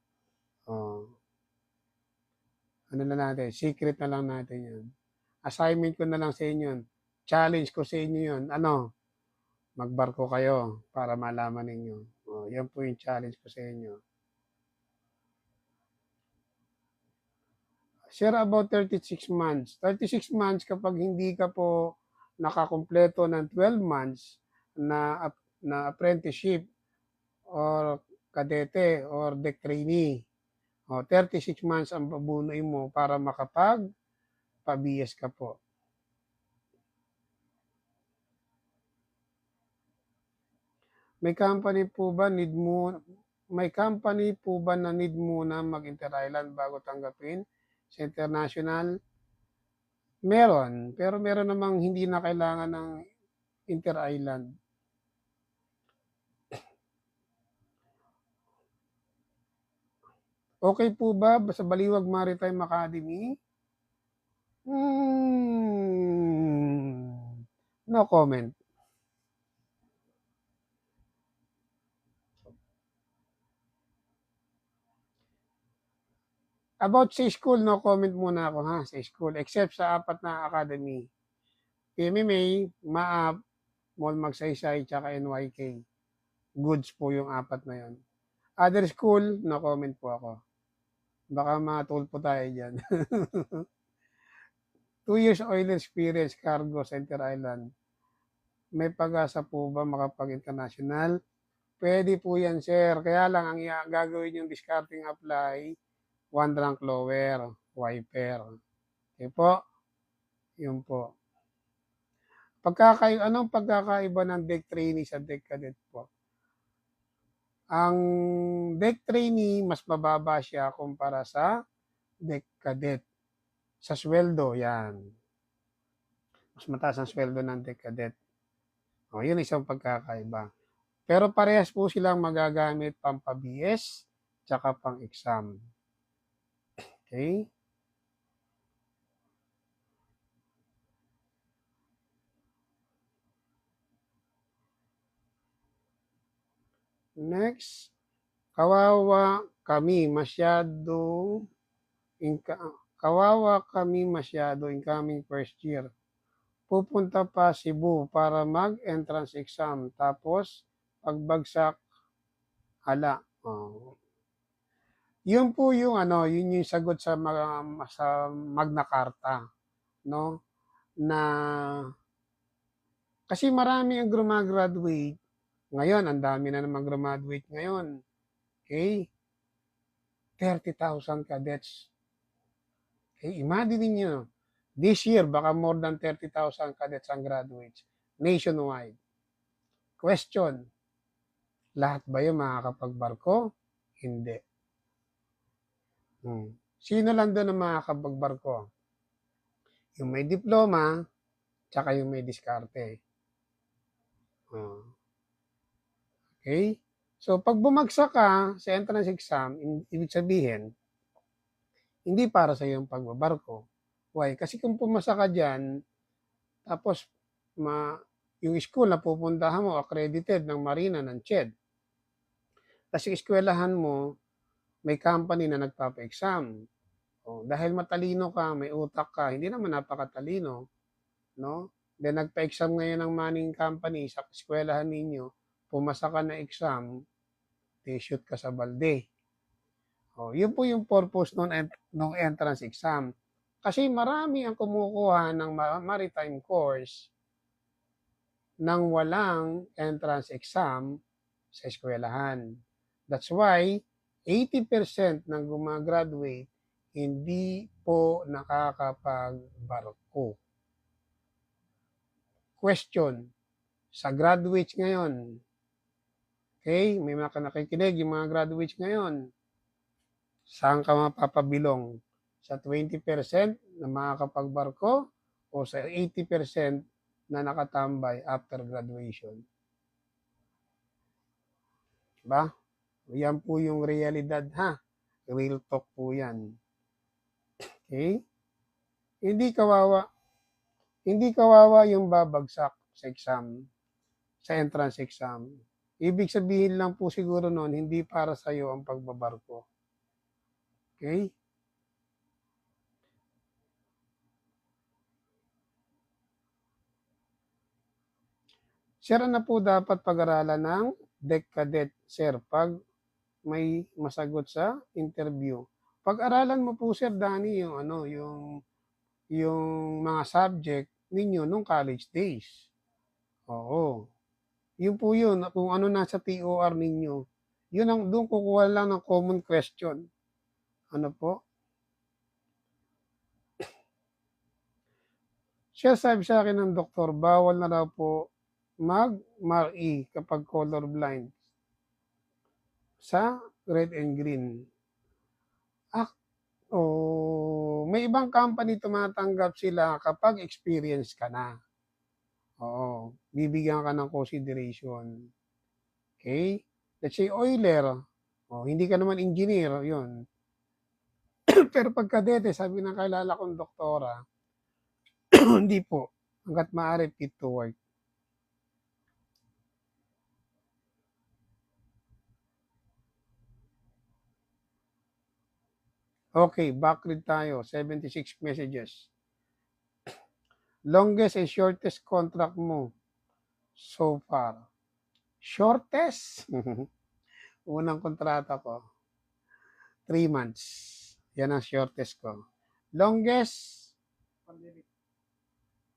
Ano na natin, secret na lang natin yun. Assignment ko na lang sa inyo yun. Challenge ko sa inyo yun. Ano? Magbarko kayo para malaman ninyo. Yan po yung challenge ko sa inyo. Sir, about 36 months. 36 months kapag hindi ka po nakakumpleto ng 12 months na apprenticeship or kadete or deck trainee. 36 months ang babunuin mo para makapag-BS ka po. May company po ba na need muna mag-inter-island bago tanggapin sa international? Meron, pero meron namang hindi na kailangan ng inter-island. Okay po ba sa Baliwag Maritime Academy? No comment. About sa school, no comment muna ako ha, sa school. Except sa 4 na academy. PMMA, MAAP, Mall Magsaysay, tsaka NYK. Goods po yung 4 na yon. Other school, no comment po ako. Baka matulpo tayo dyan. 2 years oil experience cargo sa Inter-Island. May pag-asa po ba makapag-international? Pwede po yan, sir. Kaya lang, ang gagawin yung discarding apply, 1 rank lower, wiper. Okay po? Yun po. Anong pagkakaiba ng deck trainee sa deck cadet po? Ang deck trainee, mas mababa siya kumpara sa deck cadet. Sa sweldo, yan. Mas mataas ang sweldo ng deck cadet. Yun isang pagkakaiba. Pero parehas po silang magagamit pang-BS tsaka pang-exam. Okay? Next. Kawawa kami. Masyadong kawawa kami masyado incoming first year. Pupunta pa Cebu para mag-entrance exam. Tapos, pagbagsak, hala. Oh. Yun po yung yun yung sagot sa Magna Carta, no? Na kasi marami ang grumagraduate. Ngayon, ang dami na naman graduate ngayon. Okay? 30,000 cadets. Okay, imagine niyo, this year, baka more than 30,000 cadets ang graduates nationwide. Question, lahat ba yung makakapagbarko? Hindi. Sino lang doon ang makakapagbarko? Yung may diploma, tsaka yung may diskarte. Okay? So, pag bumagsak ka sa entrance exam, ibig sabihin, hindi para sa yung pagbabarko. Why? Kasi kung pumasa ka dyan, tapos yung school na pupuntahan mo, accredited ng Marina, ng CHED. Tapos yung eskwelahan mo, may company na nagpapa-exam. Dahil matalino ka, may utak ka, hindi naman napakatalino, no? Then nagpa-exam ngayon ng manning company sa eskwelahan ninyo, pumasa ka na exam, shoot ka sa balde. Yun po yung purpose ng entrance exam. Kasi marami ang kumukuha ng maritime course nang walang entrance exam sa eskwelahan. That's why 80% ng gumagraduate hindi po nakakapagbarko. Question, sa graduates ngayon, okay, may mga nakikinig yung mga graduates ngayon, saan ka mapapabilong? Sa 20% na makakapagbarko o sa 80% na nakatambay after graduation? Diba? Yan po yung realidad, ha? Real talk po yan. Okay? Hindi kawawa yung babagsak sa exam, sa entrance exam. Ibig sabihin lang po siguro noon, hindi para sa iyo ang pagbabarko. Okay? Sir, na po dapat pag-aralan ng DEC Cadet, sir, pag may masagot sa interview? Pag-aralan mo po, Sir Danny, yung mga subject ninyo nung college days. Oo. Yun po yun, kung ano nasa TOR ninyo. Yun ang, doon kukuha lang ng common question. Ano po? Siya sabi sa akin ng doktor, bawal na daw po mag-MRE kapag colorblind sa red and green. May ibang company tumatanggap sila kapag experience ka na. Oo, bibigyan ka ng consideration. Okay? Let's say oiler. Hindi ka naman engineer, yun. Pero pag kadete, sabi ng kilala kong doktora, hindi po. Hanggat maaari fit to work. Okay, backread tayo. 76 messages. Longest and shortest contract mo so far? Shortest? Unang kontrata ko, 3 months. Yan ang shortest ko. Longest?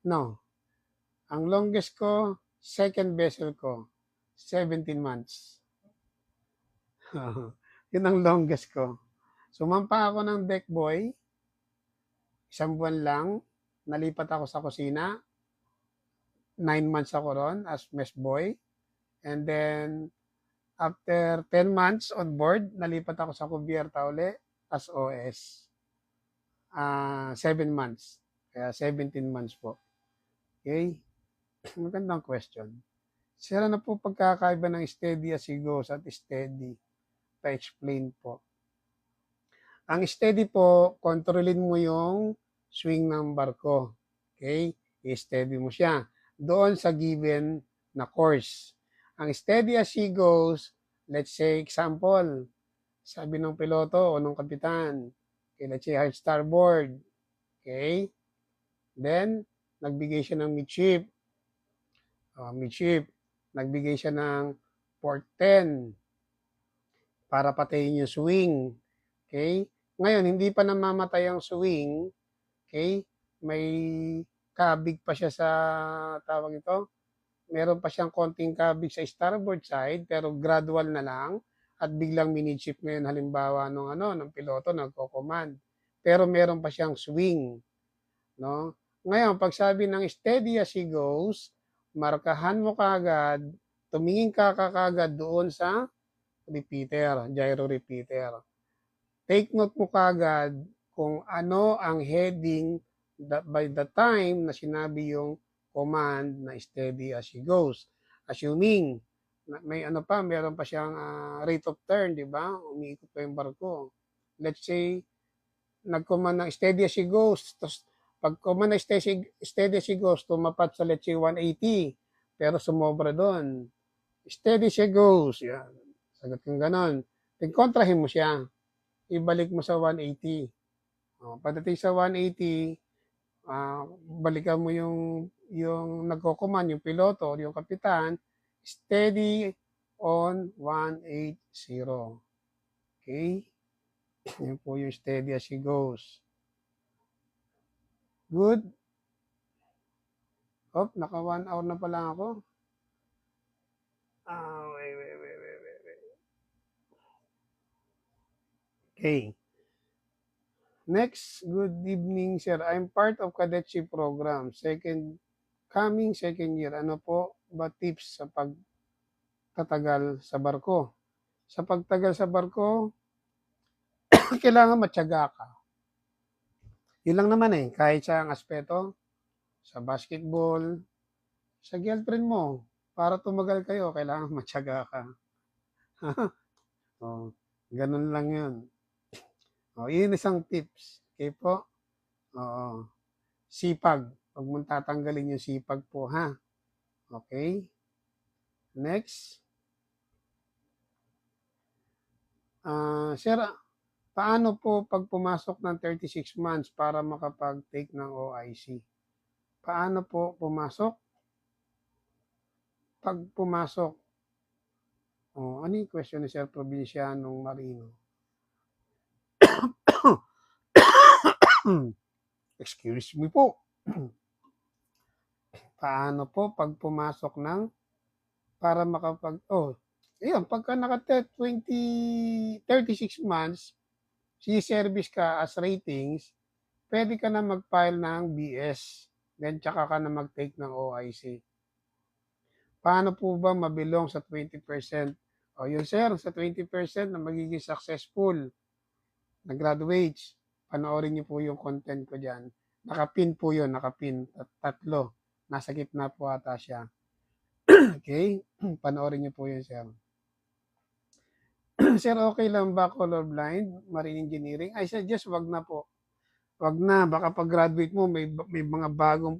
No. Ang longest ko, second vessel ko, 17 months. Yun ang longest ko. Sumampa ako ng deck boy, 1 buwan lang, nalipat ako sa kusina, 9 months ako ron as mess boy, and then after 10 months on board, nalipat ako sa kubierta uli as OS. 7 months, kaya 17 months po. Okay? Magandang question. Sira na po pagkakaiba ng steady as he goes at steady. Pa-explain po. Ang steady po, kontrolin mo yung swing ng barko. Okay? I-steady mo siya doon sa given na course. Ang steady as he goes, let's say example, sabi ng piloto o ng kapitan, Okay, let's say hard starboard. Okay? Then, nagbigay siya ng midship. Midship. Nagbigay siya ng port 10 para patayin yung swing. Okay? Ngayon, hindi pa namamatay ang swing. Okay? May kabig pa siya sa, tawag ito, meron pa siyang konting kabig sa starboard side, pero gradual na lang. At biglang minidship ngayon, halimbawa, ng piloto, nagko-command. Pero meron pa siyang swing. No? Ngayon, pag sabi ng steady as he goes, markahan mo kagad, tumingin ka kagad doon sa repeater, gyro repeater. Take note mo kagad kung ano ang heading by the time na sinabi yung command na steady as he goes. Assuming may meron pa siyang rate of turn, di ba? Umiikot pa yung barko. Let's say, nag-command ng steady as he goes. Tapos, pag command na steady as he goes, tumapat sa let's say 180. Pero sumobra doon. Steady as he goes. Yan. Sagot kang ganon. Kontrahin mo siya. Ibalik mo sa 180. Pagdating sa 180, balikan mo yung nagko-command, yung piloto, yung kapitan, steady on 180. Okay? Yan po yung steady as he goes. Good? Naka 1 hour na pala ako. Wait. Okay. Next, good evening, sir. I'm part of cadetship program. Coming second year. Ano po ba tips sa pagtatagal sa barko? Sa pagtagal sa barko, kailangan matyaga ka. Yun lang naman eh. Kahit sa aspeto, sa basketball, sa girlfriend mo, para tumagal kayo, kailangan matyaga ka. Ganun lang yun. Yun isang tips. Okay po? Sipag. Huwag mong tatanggalin yung sipag po, ha? Okay? Next. Sir, paano po pag pumasok ng 36 months para makapag-take ng OIC? Paano po pumasok? Pag pumasok, ano yung question ni Sir Provincianong Marino? Excuse me po. Paano po pag pumasok ng para pagka naka 36 months, si-service ka as ratings, pwede ka na mag-file ng BS. Then, tsaka ka na mag-take ng OIC. Paano po ba mabilong sa 20%? Yun sir, sa 20% na magiging successful na graduates, panoorin niyo po yung content ko dyan. Nakapin po yun, tatlo. Nasa gitna po ata siya. Okay? Panoorin niyo po yun, sir. Sir, okay lang ba colorblind, marine engineering? I suggest wag na po. Wag na, baka pag-graduate mo, may mga bagong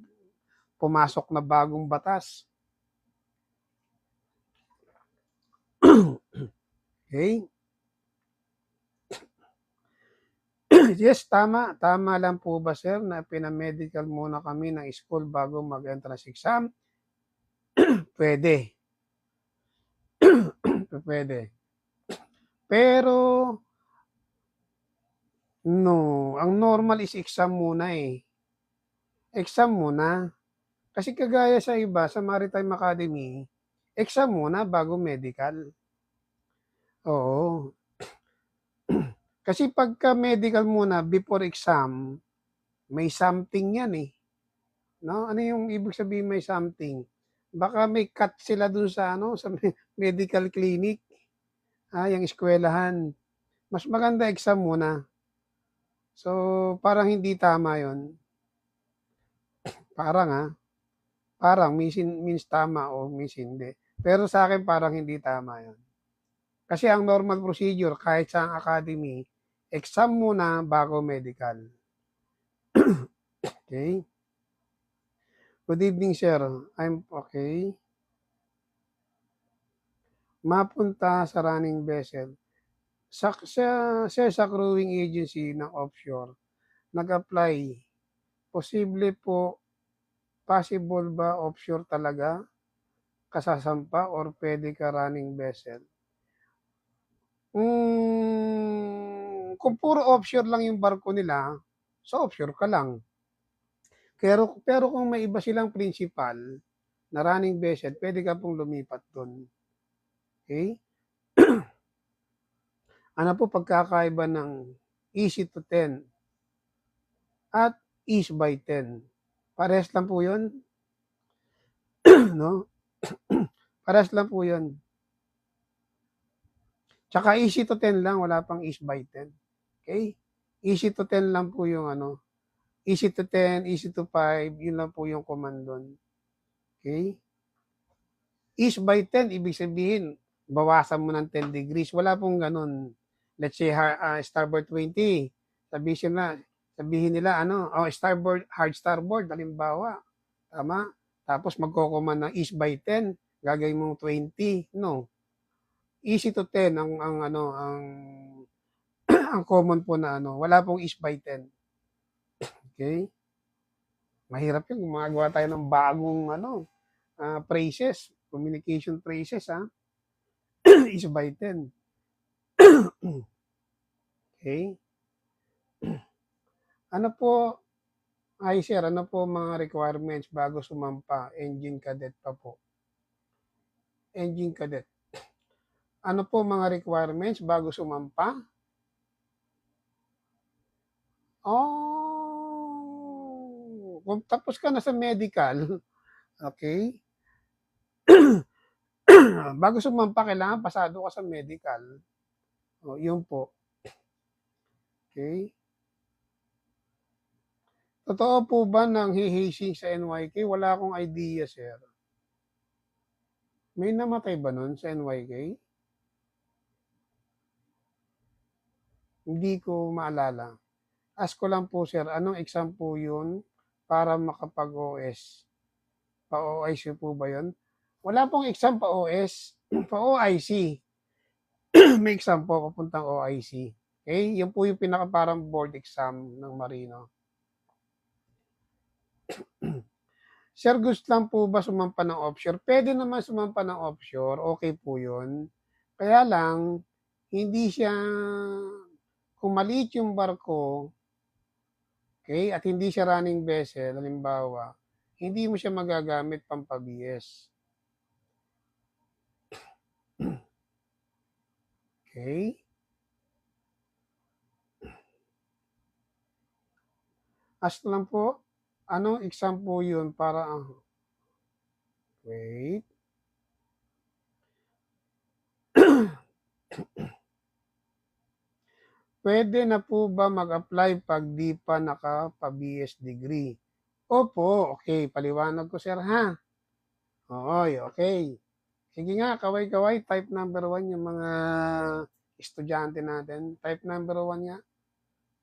pumasok na bagong batas. Okay? Yes, tama. Tama lang po ba, sir, na pinamedical muna kami ng school bago mag-entrance exam? Pwede. Pwede. Pero, no. Ang normal is exam muna eh. Exam muna. Kasi kagaya sa iba, sa Maritime Academy, exam muna bago medical. Oo. Kasi pagka medical muna, before exam, may something yan eh. No? Ano yung ibig sabihin may something? Baka may cut sila dun sa sa medical clinic. Yung eskwelahan. Mas maganda exam muna. So, parang hindi tama yon. Parang means tama o means hindi. Pero sa akin parang hindi tama yon. Kasi ang normal procedure kahit sa academy, exam muna bago medical. Okay? Good evening, sir. I'm okay. Mapunta sa running vessel. sa crewing agency ng offshore, nag-apply, posible po, possible ba offshore talaga kasasampa or pwede ka running vessel? Kung puro offshore lang yung barko nila, sa offshore ka lang. Pero kung may iba silang principal na running vessel, pwede ka pong lumipat doon. Okay? Ano po pagkakaiba ng easy to 10 at ease by 10? Parehas lang po yun. No? Parehas lang po yun. Tsaka easy to 10 lang, wala pang ease by 10. Okay? Easy to 10 lang po yung ano. Easy to 10, easy to 5, yun lang po yung command doon. Okay? Ease by 10, ibig sabihin, bawasan mo ng 10 degrees. Wala pong ganun. Let's say, starboard 20. Sabihin nila, starboard, hard starboard, halimbawa. Tama? Tapos magko-command ng ease by 10, gagawin mong 20. No. Easy to 10 ang common po na wala pong ease by 10. Okay? Mahirap yun. Gumagawa tayo ng bagong phrases, communication phrases, ease by 10. Okay? Ano po, sir, ano po mga requirements bago sumampa? Engine cadet pa po. Engine cadet. Ano po mga requirements bago sumampa? Kung tapos ka na sa medical, okay? Bago sumampa, kailangan pasado ka sa medical. Yun po. Okay? Totoo po ba nang hihasing sa NYK? Wala akong idea, sir. May namatay ba nun sa NYK? Hindi ko maalala. Ask ko lang po, sir, anong exam po yun para makapag-OS? Pa-OIC po ba yun? Wala pong exam pa-OS. Pa-OIC. May exam po papuntang OIC. Okay? Yan po yung pinaka parang board exam ng Marino. Sir, gusto lang po ba sumampa ng offshore? Pwede naman sumampa ng offshore. Okay po yun. Kaya lang, hindi siya, kung maliit yung barko, okay, at hindi siya running vessel, halimbawa, hindi mo siya magagamit pampabies. Okay? Ask lang po, anong exam po yun para, wait. Pwede na po ba mag-apply pag di pa naka-BS degree? Opo, okay, paliwanag ko sir ha. Oy, okay. Sige nga, kaway-kaway, type number 1 yung mga estudyante natin. Type number 1 nga,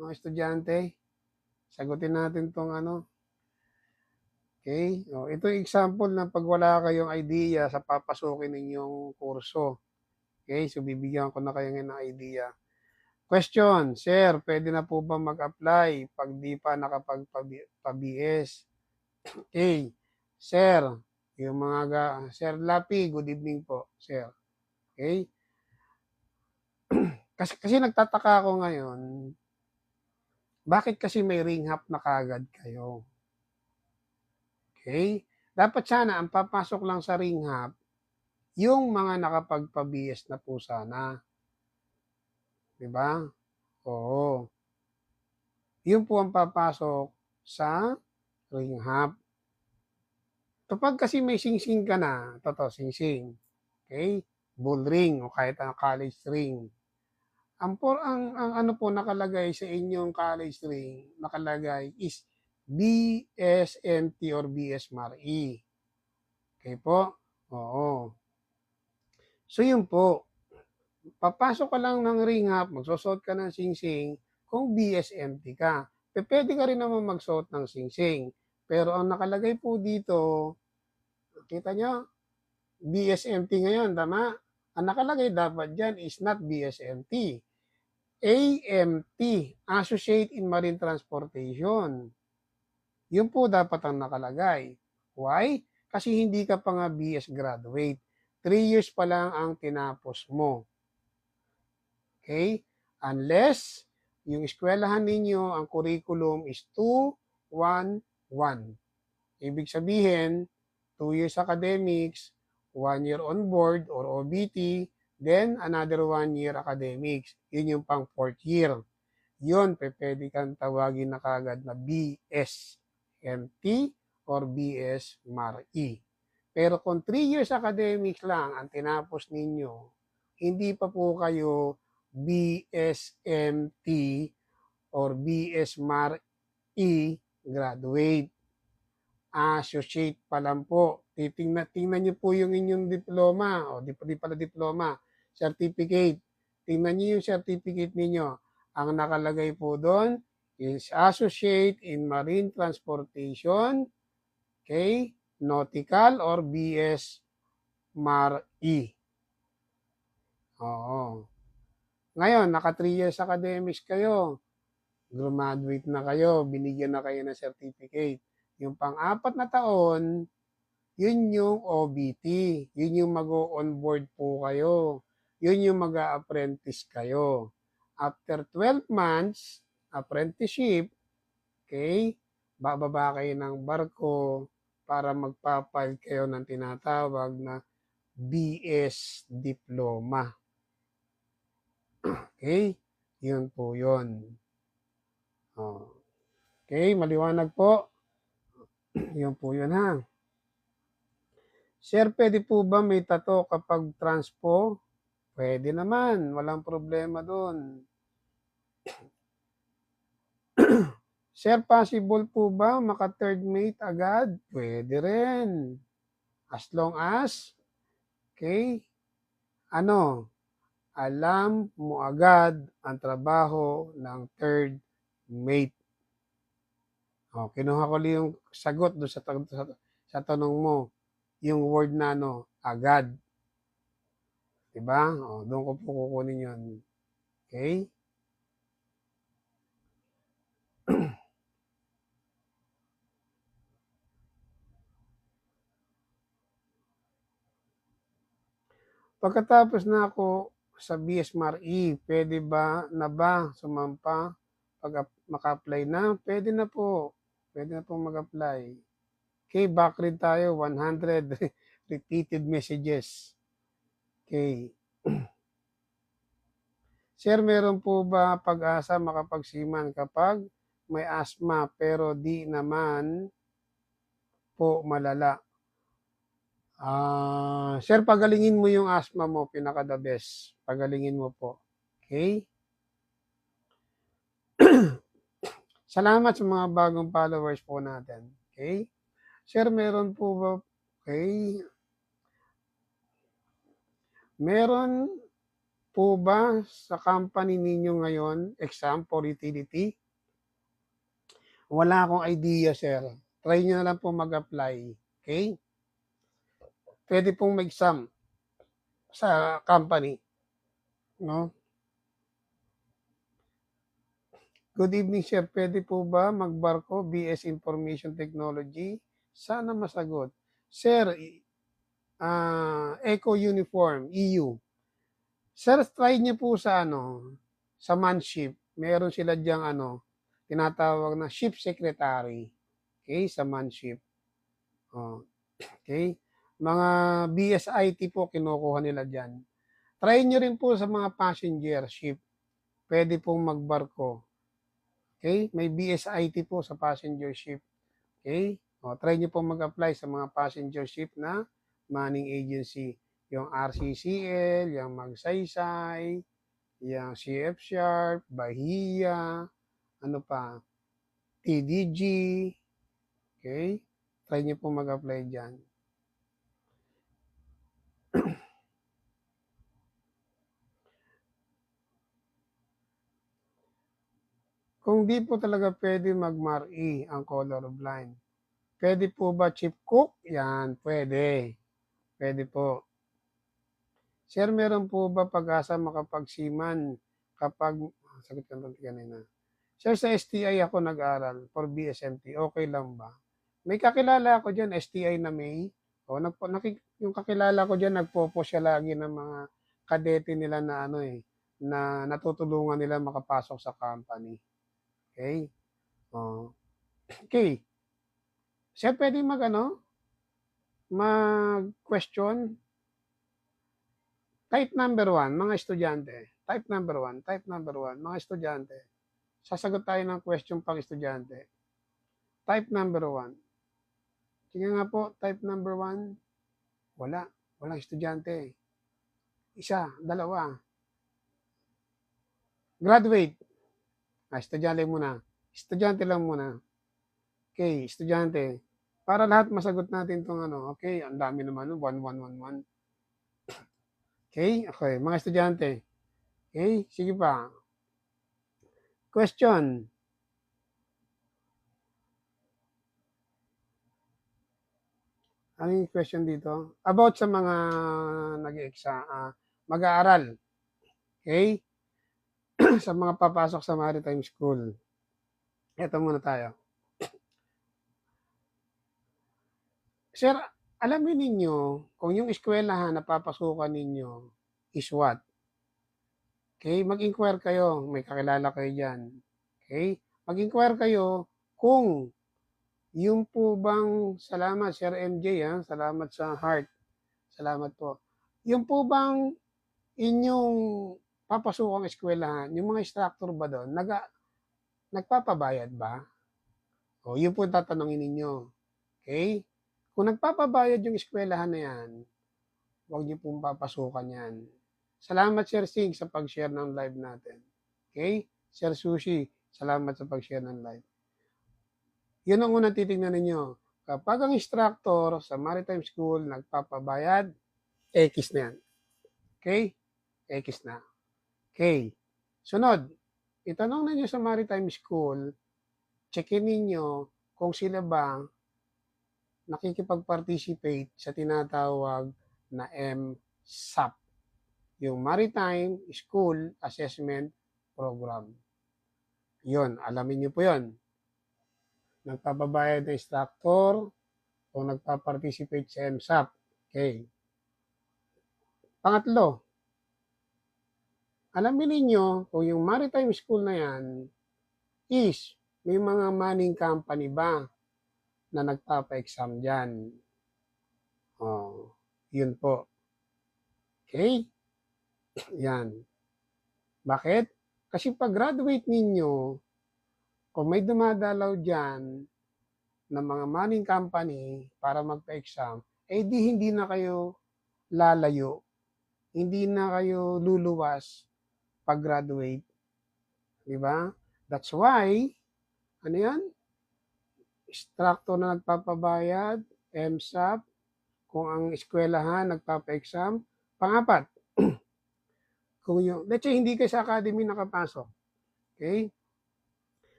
mga estudyante. Sagutin natin tong Okay? Ito yung example na pag wala kayong idea sa papasukin ninyong kurso. Okay? So, bibigyan ko na kayo ng idea. Question, sir, pwede na po ba mag-apply pag di pa nakapag-BS? Okay. Sir, yung Sir Lapi, good evening po, sir. Okay? Kasi nagtataka ako ngayon, bakit kasi may ring hop na kagad kayo? Okay? Dapat sana, ang papasok lang sa ring hop, yung mga nakapagpa-BS na po sana. Diba? Oo. Yun po ang papasok sa ring hop. Kapag kasi may sing-sing ka na, sing-sing. Okay? Bull ring o kahit ang college ring. Ang ano po nakalagay sa inyong college ring, nakalagay is BSMT or BSMARE. Okay po? Oo. So yun po. Papasok ka lang ng ring hop, magsusot ka ng sing-sing kung BSMT ka. Pwede ka rin naman magsuot ng sing-sing. Pero ang nakalagay po dito, kita nyo, BSMT ngayon, tama? Ang nakalagay dapat dyan is not BSMT. AMT, Associate in Marine Transportation. Yun po dapat ang nakalagay. Why? Kasi hindi ka pa nga BS graduate. 3 years pa lang ang tinapos mo. Okay? Unless yung eskwelahan ninyo, ang curriculum is 2-1-1. Ibig sabihin, 2 years academics, 1 year on board or OBT, then another 1 year academics. Yun yung pang 4th year. Yun, pwede kang tawagin na kagad na BSMT or BS MARE. Pero kung 3 years academics lang ang tinapos ninyo, hindi pa po kayo BSMT or BS MARE graduate. Associate pa lang po. Tingnan niyo po yung inyong diploma, o di pala diploma, certificate. Tingnan niyo yung certificate ninyo. Ang nakalagay po doon is Associate in Marine Transportation, okay, Nautical or BS MARE. Oo. Ngayon, naka 3 years academics kayo, graduate na kayo, binigyan na kayo ng certificate. Yung pang-4 na taon, yun yung OBT. Yun yung mag-on-board po kayo. Yun yung mag-apprentice kayo. After 12 months, apprenticeship, okay, bababa kayo ng barko para magpapile kayo ng tinatawag na BS Diploma. Okay? Yun po yun. Okay, maliwanag po. Yun po yun ha. Sir, pwede po ba may tato kapag transpo? Pwede naman, walang problema doon. Sir, possible po ba maka third mate agad? Pwede rin. As long as, okay, alam mo agad ang trabaho ng third mate. O, kinuha ko lang yung sagot doon sa tanong mo. Yung word na agad. Diba? O, doon ko po kukunin yun. Okay? Pagkatapos na ako sa BS MARE, pwede ba sumampa pag maka-apply na? Pwede na po. Pwede na po mag-apply. Okay, backread tayo. 100 repeated messages. Okay. Sir, meron po ba pag-asa makapagsiman kapag may asthma pero di naman po malala? Sir, pagalingin mo yung asthma mo, pinaka the best. Pagalingin mo po. Okay? Salamat sa mga bagong followers po natin. Okay? Sir, meron po ba, okay? Meron po ba sa company ninyo ngayon exam for utility? Wala akong idea, sir. Try nyo na lang po mag-apply. Okay? Pwede pong mag-exam sa company. No? Good evening, sir. Pwede po ba magbarko BS Information Technology? Sana masagot. Sir, Eco Uniform, EU. Sir, try niyo po sa sa manship. Meron sila diyang tinatawag na ship secretary. Okay, sa manship. Okay? Mga BSIT po kinukuha nila diyan. Try niyo rin po sa mga passenger ship. Pwede pong magbarko. Okay? May BSIT po sa passenger ship. Okay? Try niyo pong mag-apply sa mga passenger ship na manning agency. Yung RCCL, yung Magsaysay, yung CF Sharp, Bahia, TDG. Okay? Try niyo pong mag-apply dyan. Kung di po talaga pwede mag-MARE ang colorblind, pwede po ba chip cook? Yan, pwede. Pwede po. Sir, meron po ba pag-asa makapagsiman kapag Sagot ko naman kanina. Sir, sa STI ako nag-aral for BSMT, okay lang ba? May kakilala ako dyan, STI na May. O, yung kakilala ko dyan, nagpo-post siya lagi ng mga kadete nila na ano na natutulungan nila makapasok sa company. Okay? O, okay. Sir, pwede mag-question? Type number 1, mga estudyante. Type number 1, mga estudyante. Sasagot tayo ng question pang estudyante. Type number 1. Sige nga po, type number 1. Wala. Walang estudyante. Isa, dalawa. Graduate. Estudyante muna. Estudyante lang muna. Okay, estudyante. Para lahat masagot natin itong okay, ang dami naman, 1, 1, 1, 1. Okay, mga estudyante. Okay, sige pa. Question. Ano yung question dito? About sa mga mag-aaral. Okay? Sa mga papasok sa maritime school. Ito muna tayo. Sir, alamin ninyo kung yung eskwelahan na papasukan ninyo is what? Okay? Mag-inquire kayo. May kakilala kayo dyan. Okay? Mag-inquire kayo kung yung po bang, salamat Sir MJ salamat sa heart. Salamat po. Yung po bang inyong papasukang eskwelahan, yung mga instructor ba doon, nagpapabayad ba? O, yun po tatanungin ninyo. Okay? Kung nagpapabayad yung eskwelahan na yan, huwag niyo pong papasukan yan. Salamat Sir Sing sa pag-share ng live natin. Okay? Sir Sushi, salamat sa pag-share ng live. Yun ang unang titignan ninyo. Kapag ang instructor sa maritime school nagpapabayad, X na yan. Okay? X na. Okay. Sunod, itanong ninyo sa maritime school, checkin ninyo kung sila ba nakikipag-participate sa tinatawag na MSAP, yung Maritime School Assessment Program. Yun, alamin nyo po yun. Nagpapabayad na instructor o nagpa-participate sa MSAP. Okay. Pangatlo, alamin ninyo kung yung maritime school na yan is may mga manning company ba na nagpapa-exam dyan. Oh, yun po. Okay? Yan. Bakit? Kasi pag graduate ninyo, kung may dumadalaw dyan ng mga manning company para magpa-exam, di hindi na kayo lalayo. Hindi na kayo luluwas pag-graduate. Diba? That's why, ano yan? Instructor na nagpapabayad, MSAP, kung ang eskwelahan nagpapa-exam. Pangapat, kung yung, let's say, hindi kayo sa academy nakapasok. Okay?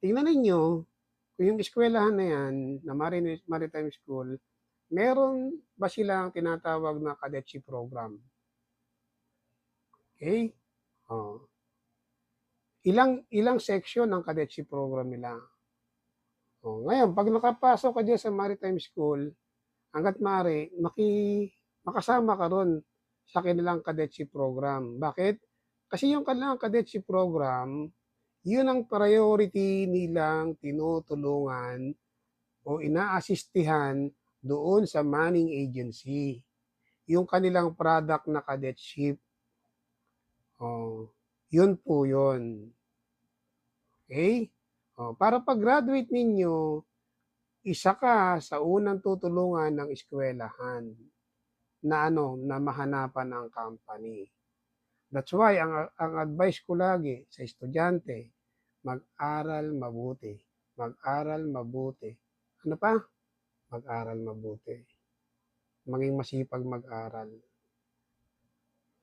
Tingnan ninyo, kung yung eskwelahan na yan, na maritime school, meron ba silang tinatawag na cadetship program? Okay? Oh. Ilang section ng cadetship program nila? Oh, ngayon, pag nakapasok ka dyan sa maritime school, hanggat maaari, makasama ka ron sa kanilang cadetship program. Bakit? Kasi yung kanilang cadetship program, yun ang priority nilang tinutulungan o inaasistihan doon sa manning agency. Yung kanilang product na cadetship. Oh, yun po yun. Okay? Oh, para pag-graduate ninyo, isa ka sa unang tutulungan ng eskwelahan na mahanapan ng company. That's why ang advice ko lagi sa estudyante, mag-aral mabuti. Mag-aral mabuti. Ano pa? Mag-aral mabuti. Maging masipag mag-aral.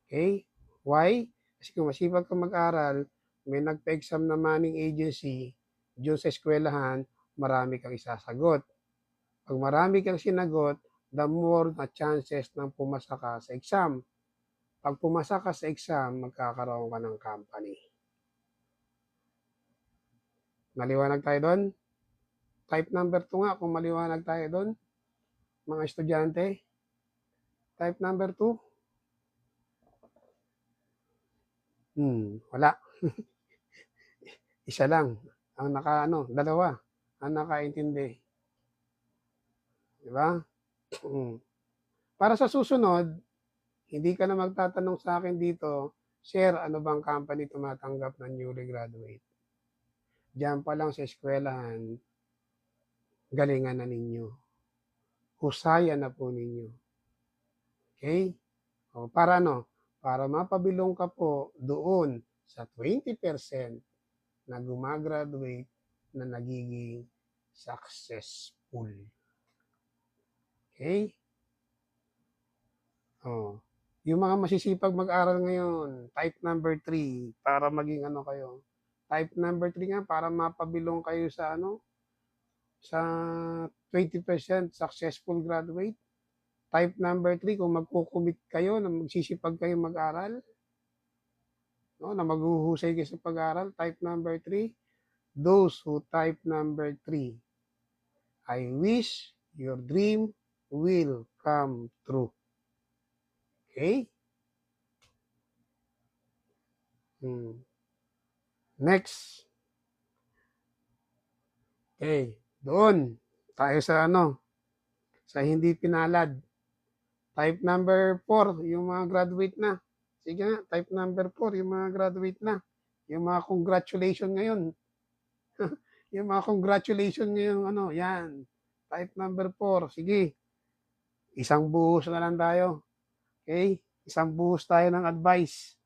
Okay? Why? Kasi kung masipag ka mag-aral, may nagpa-exam na manning agency, diyon sa eskwelahan, marami kang isasagot. Pag marami kang sinagot, the more na chances ng pumasa ka sa exam. Pag pumasa ka sa exam, magkakaroon ka ng company. Maliwanag tayo doon? Type number 2 nga kung maliwanag tayo doon, mga estudyante. Type number 2? Wala. Isa lang ang dalawa ang nakaintindi. Di ba? Para sa susunod, hindi ka na magtatanong sa akin dito, Sir, ano bang company tumatanggap ng newly graduate? Diyan pa lang sa eskwelahan, galingan na ninyo. Husayan na po ninyo. Okay? O, para ano? Para mapabilong ka po doon sa 20% na gumagraduate na nagiging successful. Okay? Oh. Yung mga masisipag mag-aral ngayon, type number 3 para maging ano kayo. Type number 3 nga para mapabilong kayo sa sa 20% successful graduate. Type number 3 kung magko-commit kayo na magsisipag kayo mag-aral, no, na maghuhusay kayo sa pag-aral, type number 3. Those who type number 3, I wish your dream will come true. Okay? Next. Okay. Doon. Tayo sa sa hindi pinalad. Type number 4, yung mga graduate na. Sige nga, type number 4, yung mga graduate na. Yung mga congratulation ngayon. Yung mga congratulation ngayon, yan. Type number 4. Sige. Isang buhos na lang tayo. Okay? Isang buhos tayo ng advice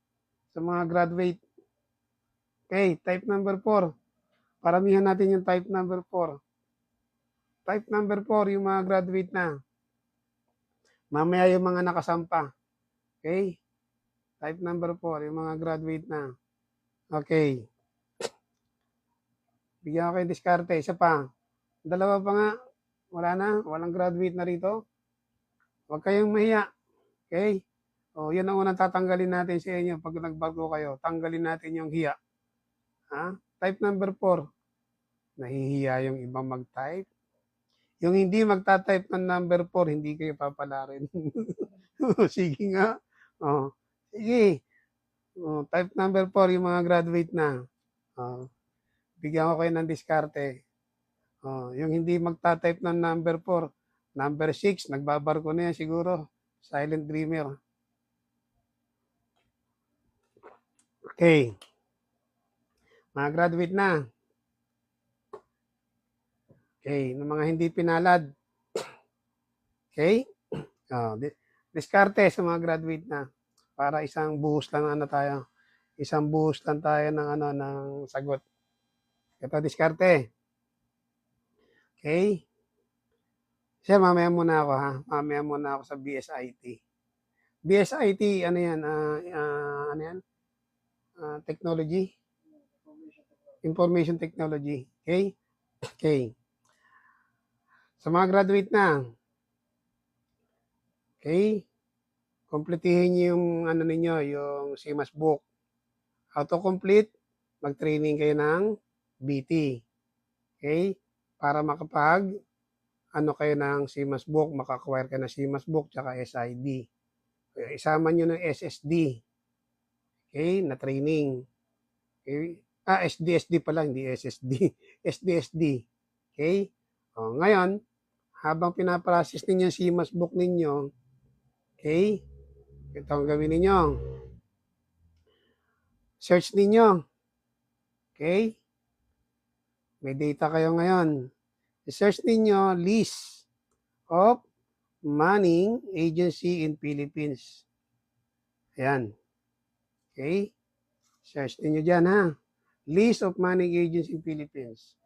sa mga graduate. Okay, type number 4. Paramihan natin yung type number 4. Type number 4, yung mga graduate na. Mamaya yung mga nakasampa. Okay? Type number 4, yung mga graduate na. Okay. Bigyan ko kayo diskarte. Isa pa. Dalawa pa nga. Wala na. Walang graduate na rito. Huwag kayong mahiya. Okay? O, yun ang unang tatanggalin natin sa inyo pag nagbago kayo. Tanggalin natin yung hiya. Ha? Type number 4. Nahihiya yung ibang mag-type. Yung hindi magta-type ng number 4, hindi kayo papalarin. Sige nga. Oh. Sige. Oh, type number 4, yung mga graduate na. Oh. Bigyan ko kayo ng diskarte. Oh, yung hindi magta-type ng number 4, number 6, nagbabarko na yan siguro. Silent dreamer. Okay. Mga graduate na. Okay, ng mga hindi pinalad. Okay? Oh, diskarte sa mga graduate na. Para isang buhos lang tayo. Isang buhos lang tayo ng ng sagot. Ito diskarte. Okay? Sir, mamaya muna ako ha. Mamaya muna ako sa BSIT. BSIT, ano yan? Ano yan? Technology? Information technology. Okay? Okay. Sa mga graduate na, okay? Kompletihin niyo yung ninyo, yung CMAS book. How to complete? Mag-training kayo ng BT. Okay? Para makapag kayo ng CMAS book, maka-acquire ka ng CMAS book tsaka SID. Isama nyo ng SSD. Okay? Na training. Okay? SDSD pala, hindi SSD. SDSD. Okay? O, ngayon, habang pinaprocess ninyo yung CMAS book ninyo, okay? Ito ang gawin ninyo. Search ninyo. Okay? May data kayo ngayon. I-search ninyo list of manning agency in Philippines. Ayan. Okay? Search ninyo dyan ha. List of manning agency in Philippines.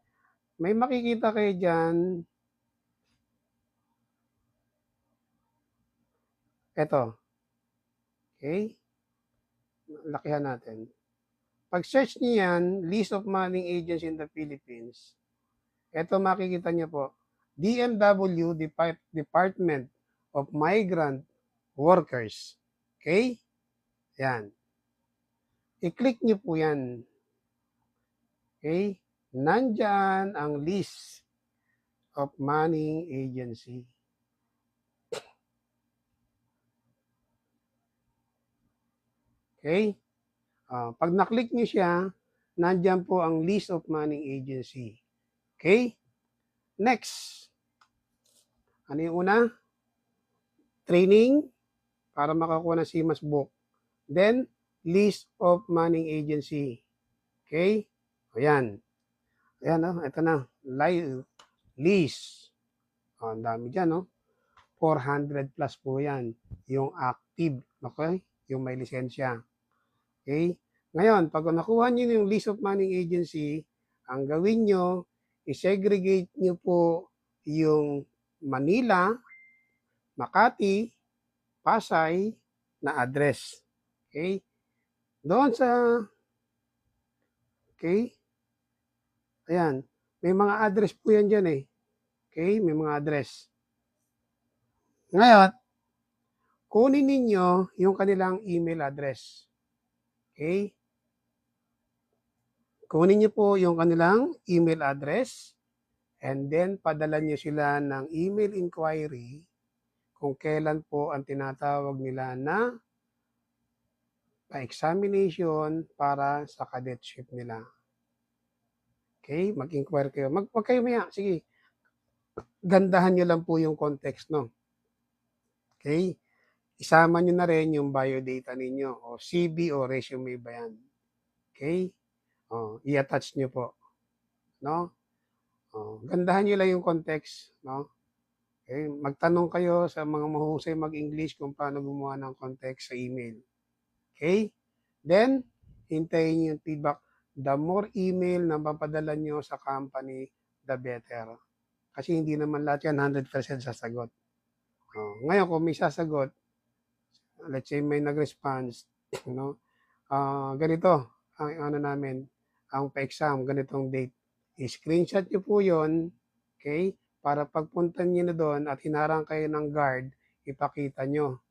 May makikita kayo dyan. Ito. Okay? Lakihan natin. Pag-search niyo yan, list of manning agency in the Philippines, ito makikita niyo po, DMW, Department of Migrant Workers. Okay? Yan. I-click niyo po yan. Okay? nandyan ang list of manning agency. Okay? Pag na-click nyo siya, nandyan po ang list of manning agency. Okay? Next. Ano yung una? Training para makakuha ng CMAS book. Then, list of manning agency. Okay? Ayan. Ayan, ito na. List. Ang dami dyan, no? 400 plus po yan. Yung active. Okay? Yung may lisensya. Okay? Ngayon, pag nakuha nyo yung list of manning agency, ang gawin nyo, i-segregate nyo po yung Manila, Makati, Pasay na address. Okay? Doon sa, okay? Ayan. May mga address po yan dyan eh. Okay? May mga address. Ngayon, kunin ninyo yung kanilang email address. Okay? Kunin nyo po yung kanilang email address and then padala nyo sila ng email inquiry kung kailan po ang tinatawag nila na pa-examination para sa cadetship nila. Okay? Mag-inquire kayo. Wag kayo maya. Sige. Gandahan nyo lang po yung context, no? Okay? Isama nyo na rin yung biodata ninyo o CV o resume ba yan. Okay? I-attach nyo po. No? Gandahan nyo lang yung context. No? Okay? Magtanong kayo sa mga mahusay mag-English kung paano gumawa ng context sa email. Okay? Then, hintayin nyo yung feedback. The more email na mapadala nyo sa company, the better. Kasi hindi naman lahat yan 100% sasagot. Ngayon, kung may sasagot, let's say may nag-response, no? Ganito, ang ano namin, ang pa-exam, ganitong date. I-screenshot nyo po yon, okay? Para pagpunta nyo na doon at hinarang kayo ng guard, ipakita nyo,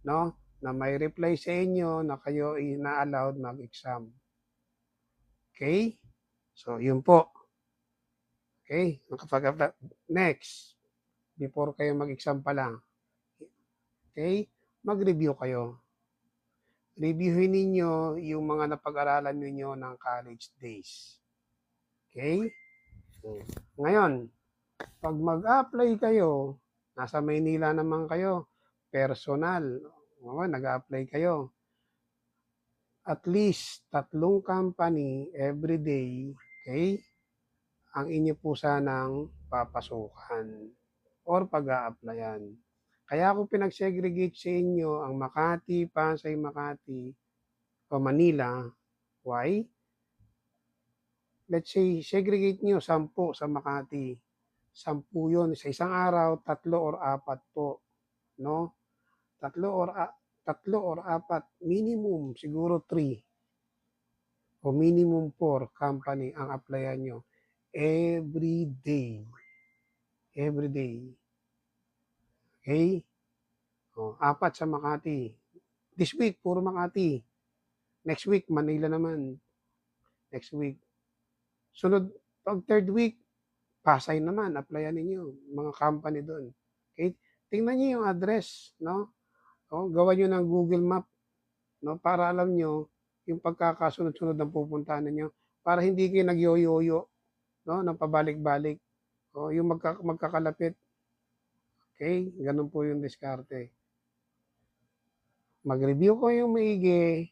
no? Na may reply sa inyo na kayo ina-allowed mag-exam. Okay? So, yun po. Okay? Next, before kayo mag-exam pa lang, okay? Mag-review kayo. Reviewin ninyo yung mga napag-aralan ninyo ng college days. Okay? Ngayon, pag mag-apply kayo, nasa Maynila naman kayo, personal, nag-apply kayo. At least 3 company every day, okay? Ang inyo po sanang papasukan or pag-a-applyan. Kaya ako pinag-segregate sa inyo ang Makati, Pasay, Makati, o Manila. Why? Let's say, segregate nyo 10 sa Makati. 10 yun. Sa isang araw, 3 or 4 po. No? 3 or 4. Minimum, siguro 3. O minimum 4 company ang applyan nyo. Every day. Every day. Okay? 4 sa Makati. This week, puro Makati. Next week, Manila naman. Next week. Sunod, pag third week, Pasay naman, applyan ninyo, mga company doon. Okay? Tingnan niyo yung address, no? Gawa niyo ng Google Map, no? Para alam niyo yung pagkakasunod-sunod ng pupuntahan niyo para hindi kayo nagyoyoyo, no? Nang pabalik-balik. Yung magkakalapit. Okay? Ganun po yung diskarte. Mag-review ko yung maigi.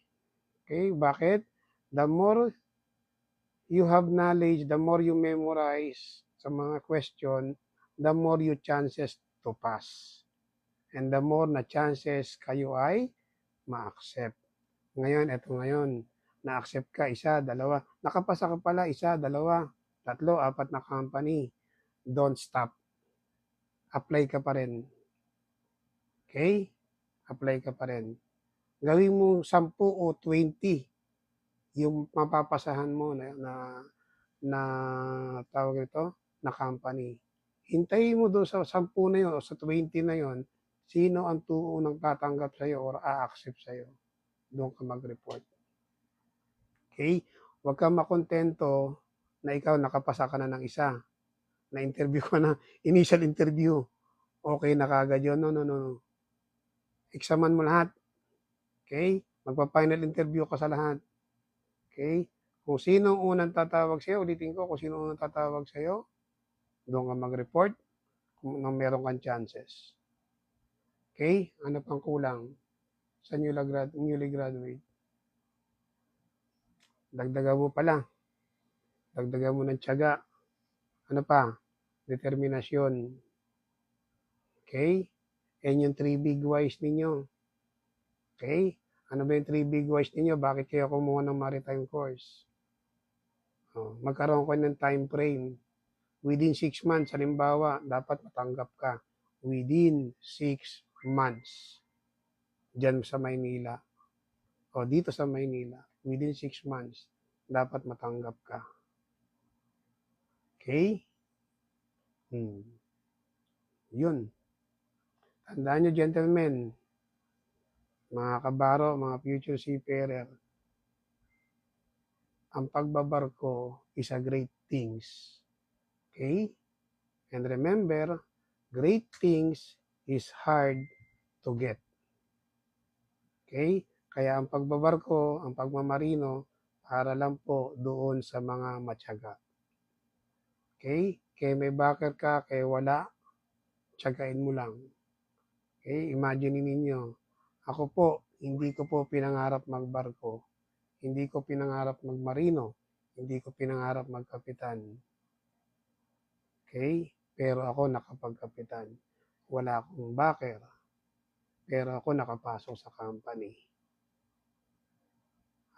Okay? Bakit? The more you have knowledge, the more you memorize sa mga question, the more you chances to pass. And the more na chances kayo ay ma-accept. Ngayon, eto ngayon, na-accept ka, 1, 2, nakapasa ka pala, 1, 2, 3, 4 na company. Don't stop. Apply ka pa rin. Okay? Apply ka pa rin. Gawin mo 10 o 20 yung mapapasahan mo na tawag ito, na company. Hintayin mo doon sa 10 na yun o sa 20 na yun, sino ang unang tatanggap sa'yo or a-accept sa'yo. Doon ka mag-report. Okay? Huwag kang makontento na ikaw nakapasa ka na ng isa, na-interview ka na, initial interview, okay na kaagad yun. No, no, no, no. Examan mo lahat. Okay? Magpa-final interview ka sa lahat. Okay? Kung sino ang unang tatawag sa'yo, ulitin ko, kung sino ang unang tatawag sa'yo, doon ka mag-report kung meron kang chances. Okay? Ano pang kulang sa newly graduate? Dagdagan mo pala. Dagdagan mo ng tiyaga. Ano pa? Determinasyon. Okay? Yan yung 3 big whys ninyo. Okay? Ano ba yung 3 big whys ninyo? Bakit kayo kumuha ng maritime course? Magkaroon ko ng time frame. Within 6 months, halimbawa, dapat matanggap ka. Within 6 months. Diyan sa Maynila. O dito sa Maynila. Within 6 months, dapat matanggap ka. Okay? Yun. Tandaan nyo, gentlemen, mga kabaro, mga future seafarer, ang pagbabarko is a great things. Okay? And remember, great things is hard to get. Okay? Kaya ang pagbabarko, ang pagmamarino, para lang po doon sa mga matyaga. Okay? Kaya may backer ka, kaya wala, tiyagain mo lang. Okay? Imagine ninyo, ako po, hindi ko po pinangarap magbarko. Hindi ko pinangarap magmarino. Hindi ko pinangarap magkapitan. Okay? Pero ako nakapagkapitan. Wala akong backer. Pero ako nakapasok sa company.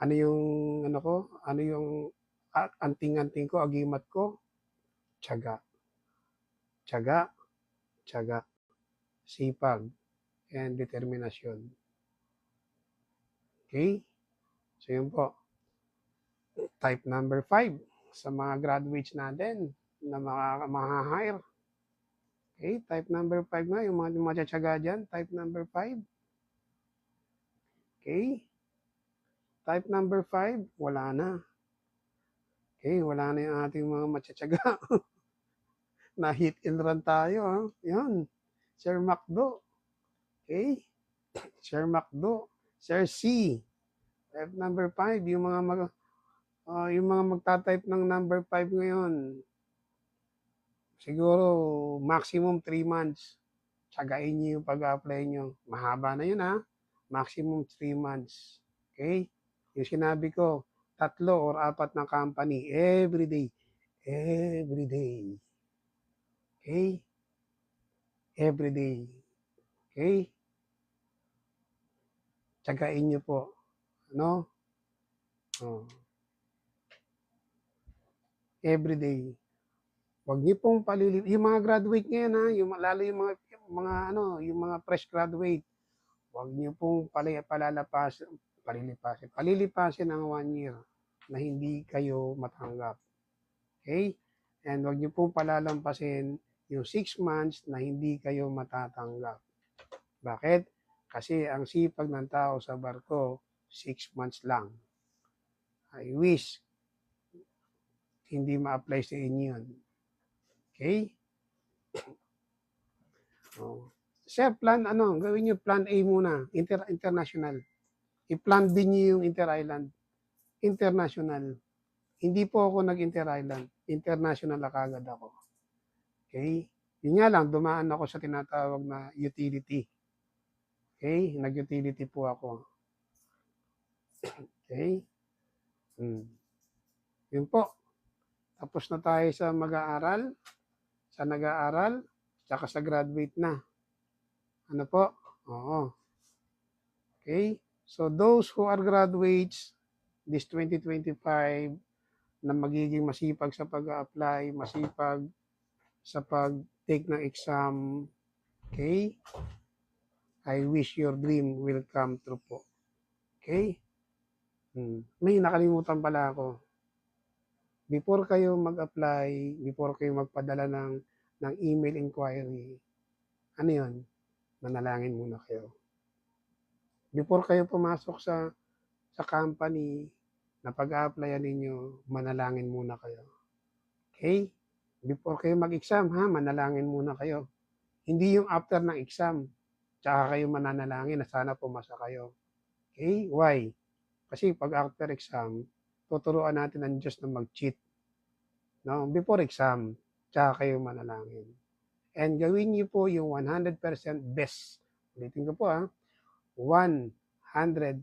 Ano yung ano ko? Ano yung anting-anting ko, agimat ko? Tiyaga. Tiyaga, tiyaga, sipag, and determinasyon. Okay? So yun po. Type number 5 sa mga graduates natin na mga hire. Okay? Type number 5 nga, yung mga matsatsaga dyan. Type number 5. Okay? Type number 5, wala na. Okay, wala na yung ating mga matsatsaga. Na hit and run tayo. Ha? Yan. Sir Macdo. Okay? Sir Macdo. Sir C. Type number 5, yung mga magta-type ng number 5 ngayon. Siguro maximum 3 months. Tsagain niyo yung pag-apply niyo. Mahaba na yun ha. Maximum 3 months. Okay? Yung sinabi ko, 3 or 4 na company every day. Every day. Okay? Every day. Okay? Tsagain niyo po. Ano? Every day. Huwag niyo pong yung mga graduate ngayon ha, lalo yung yung mga fresh graduate. Huwag niyo pong palilipasin ang 1 year na hindi kayo matanggap. Okay? And huwag niyo pong palalampasin yung 6 months na hindi kayo matatanggap. Bakit? Kasi ang sipag ng tao sa barko, 6 months lang. I wish hindi ma-apply sa inyo yun. Okay? Sir, gawin niyo plan A muna, international. I-plan din niyo yung inter-island. International. Hindi po ako nag-inter-island. International na kagad ako. Okay? Yun nga lang, dumaan ako sa tinatawag na utility. Okay? Nag-utility po ako. Okay? Yun po. Tapos na tayo sa mag-aaral, sa nag-aaral, tsaka sa graduate na. Ano po? Oo. Okay? So those who are graduates this 2025 na magiging masipag sa pag-apply, masipag sa pag-take ng exam, okay? I wish your dream will come true po. Okay? May nakalimutan pala ako. Before kayo mag-apply, before kayo magpadala ng email inquiry, ano yun? Manalangin muna kayo. Before kayo pumasok sa company na pag-a-applyan ninyo, manalangin muna kayo. Okay? Before kayo mag-exam, ha, manalangin muna kayo. Hindi yung after ng exam, tsaka kayo mananalangin na sana pumasa kayo. Okay? Why? Kasi pag after exam, tuturuan natin ng Diyos na mag-cheat. No? Before exam, tsaka kayo manalangin. And gawin niyo po yung 100% best. Ulitin ko po, ha, 100%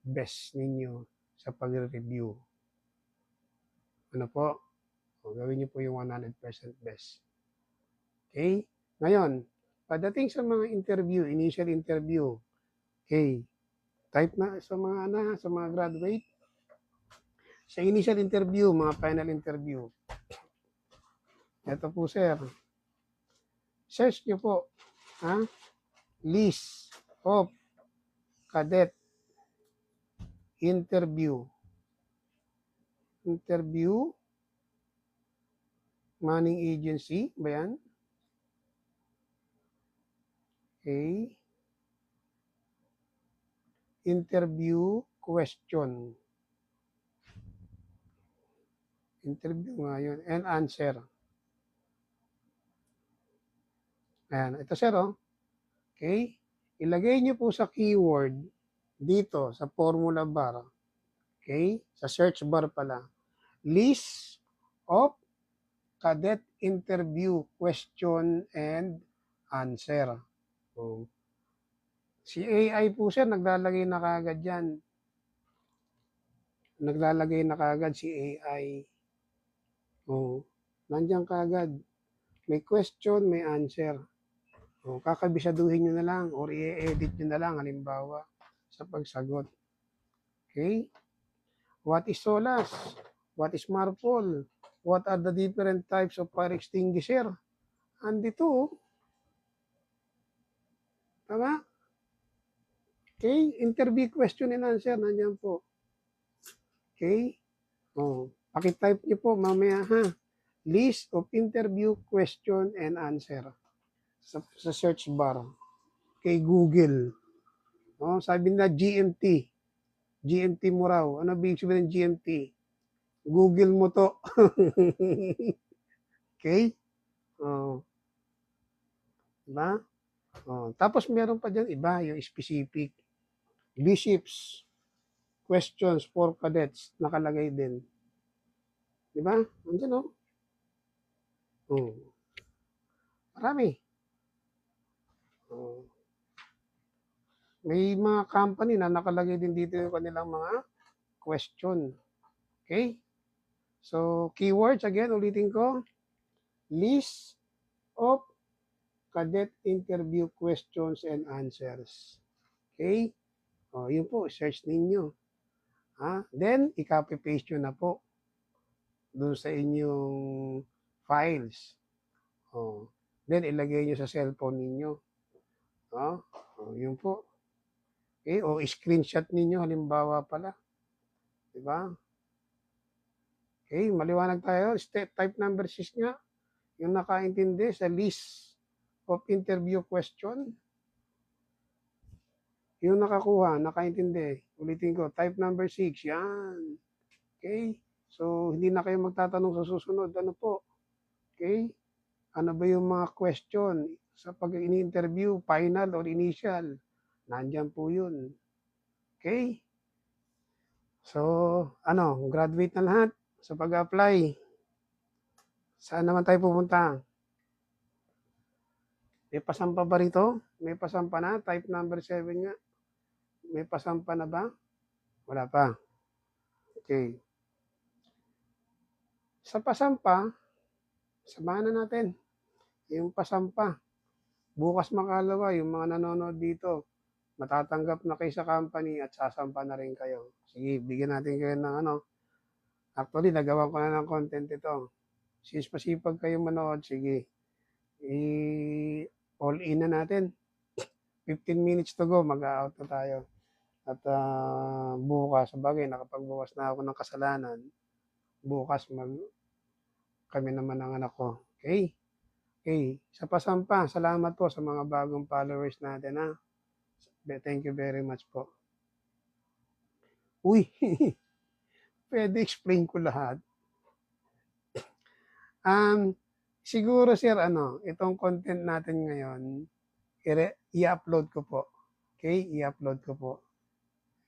best ninyo sa pag-review. Ano po? O, gawin niyo po yung 100% best. Okay? Ngayon, pagdating sa mga interview, initial interview, okay, type na sa mga graduate, sa initial interview, mga final interview. Ito po, sir. Search niyo po, ha? List of cadet interview. Interview, manning agency, ba yan? Okay. Interview question. Interview nga yun. And answer. Ayan. Ito, sir, oh. Okay. Ilagay nyo po sa keyword dito sa formula bar. Okay. Sa search bar pala. List of cadet interview question and answer. So, si AI po, sir, naglalagay na kagad yan. Naglalagay na kagad si AI. Oh, nandiyan kagad. May question, may answer. O, kakabisaduhin nyo na lang or i-edit nyo na lang halimbawa sa pagsagot. Okay? What is SOLAS? What is MARPOL? What are the different types of fire extinguisher? Andito. Tama? Okay? Interview question and answer. Nandiyan po. Okay? O, pakitype nyo po mamaya, ha? List of interview question and answer. Sa search bar. Kay Google. Oh, sabi na GMT. GMT mo raw. Ano ibig sabihin ng GMT? Google mo to. Okay? Oh, diba? Oh, tapos meron pa dyan iba, yung specific. Bishops, questions for cadets, nakalagay din. Diba? Andiyan, oh. Oh. Marami. Oh. May mga company na nakalagay din dito yung kanilang mga question. Okay? So, keywords, again, ulitin ko. List of cadet interview questions and answers. Okay? O, yun po, search ninyo. Ha? Then, i-copy-paste nyo na po doon sa inyong files. O, then, ilagay nyo sa cellphone ninyo. O, yun po. Okay? O, screenshot ninyo, halimbawa pala. Diba? Okay, maliwanag tayo. Step type number 6 nga. Yung nakaintindi sa list of interview question. Yung nakakuha, nakaintindi. Ulitin ko, type number 6. Yan. Okay? So, hindi na kayo magtatanong sa susunod. Ano po? Okay? Ano ba yung mga question sa pag ini-interview, final or initial? Nandyan po yun. Okay? So, graduate na lahat sa pag-apply. Saan naman tayo pupunta? May pasampa ba rito? May pasampa na? Type number 7 nga. May pasampa na ba? Wala pa. Okay. Sa pasampa, samahan na natin. Yung pasampa. Bukas makalawa, yung mga nanonood dito, matatanggap na kayo sa company at sasampa na rin kayo. Sige, bigyan natin kayo ng Actually, nagawa ko na ng content ito. Since masipag kayo manood, sige. All in na natin. 15 minutes to go, mag-out na tayo. At bukas, sabagay, nakapagbukas na ako ng kasalanan. Bukas, kami naman ang anak ko. Okay? Okay. Sa pasampa, salamat po sa mga bagong followers natin, ha? Thank you very much po. Uy, pwede explain ko lahat. Siguro sir ano, itong content natin ngayon, i-upload ko po. Okay, i-upload ko po.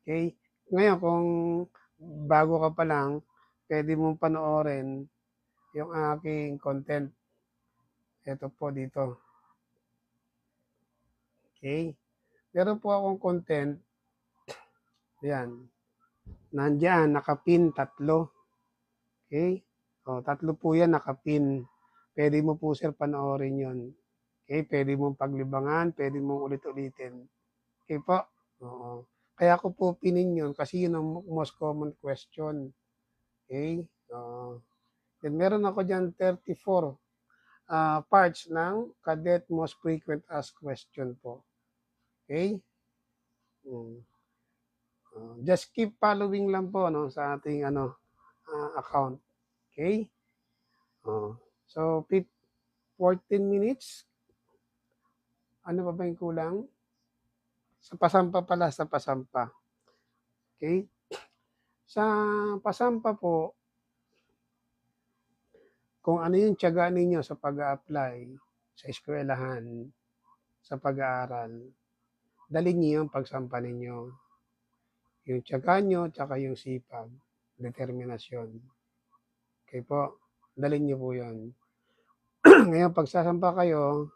Okay. Ngayon kung bago ka pa lang, pwede mong panoorin yung aking content. Ito po dito. Okay. Meron po akong content. Yan. Nandiyan, nakapin, 3. Okay. O, 3 po yan, nakapin. Pwede mo po sir panoorin yun. Okay, pwede mong paglibangan, pwede mong ulit-ulitin. Okay po? Oo. Kaya ko po pinin yun kasi yun ang most common question. Okay? Oo. Then meron ako dyan 34 parts ng cadet most frequent asked question po. Okay? Mm. Just keep following lang po no sa ating account. Okay? So 14 minutes. Ano pa ba yung kulang? Sa pasampa pala, sa pasampa. Okay? Sa pasampa po, kung ano yung tiyaga ninyo sa pag-a-apply sa eskwelahan, sa pag-aaral, dalhin niyo yung pagsampa ninyo. Yung tiyaga nyo, tsaka yung sipag, determinasyon. Okay po, dalhin niyo po yun. Ngayon, pagsasampa kayo,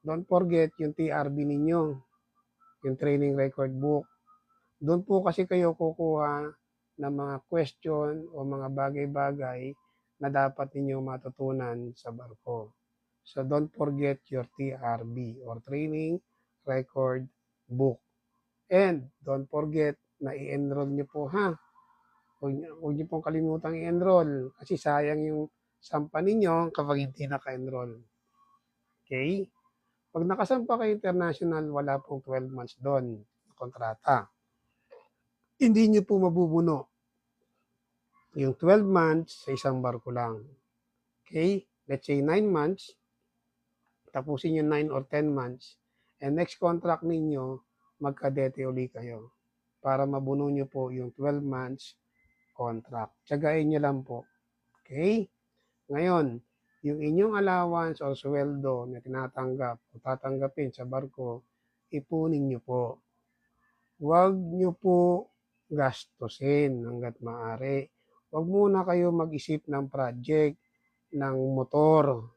don't forget yung TRB ninyo, yung training record book. Doon po kasi kayo kukuha ng mga question o mga bagay-bagay na dapat ninyong matutunan sa barko. So don't forget your TRB or Training Record Book. And don't forget na i-enroll nyo po ha. Huwag nyo pong kalimutang i-enroll kasi sayang yung sampa ninyo kapag hindi naka-enroll. Okay? Pag nakasampa kayo international, wala pong 12 months doon kontrata. Hindi nyo po mabubuno yung 12 months sa isang barko lang. Okay? Let's say 9 months, tapusin yung 9 or 10 months, and next contract ninyo, magkadete uli kayo para mabuno nyo po yung 12 months contract. Tsagain nyo lang po. Okay? Ngayon, yung inyong allowance or sweldo na tinatanggap o tatanggapin sa barko, ipunin nyo po. Huwag nyo po gastusin hanggat maaari. Huwag muna kayo mag-isip ng project, ng motor,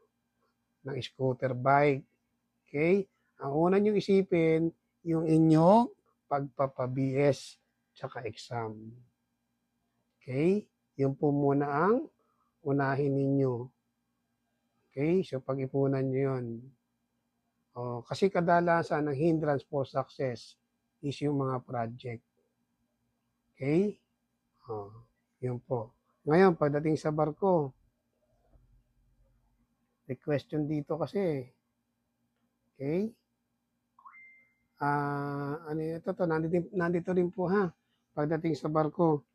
ng scooter bike. Okay? Ang una nyo isipin, yung inyong pagpapa-BS tsaka exam. Okay? Yun po muna ang unahin ninyo. Okay? So, pag-ipunan nyo yun. Kasi kadalasan ang hindrance for success is yung mga project. Okay? Yun po. Ngayon, pagdating sa barko, may question dito kasi. Okay? Nandito rin po ha. Pagdating sa barko,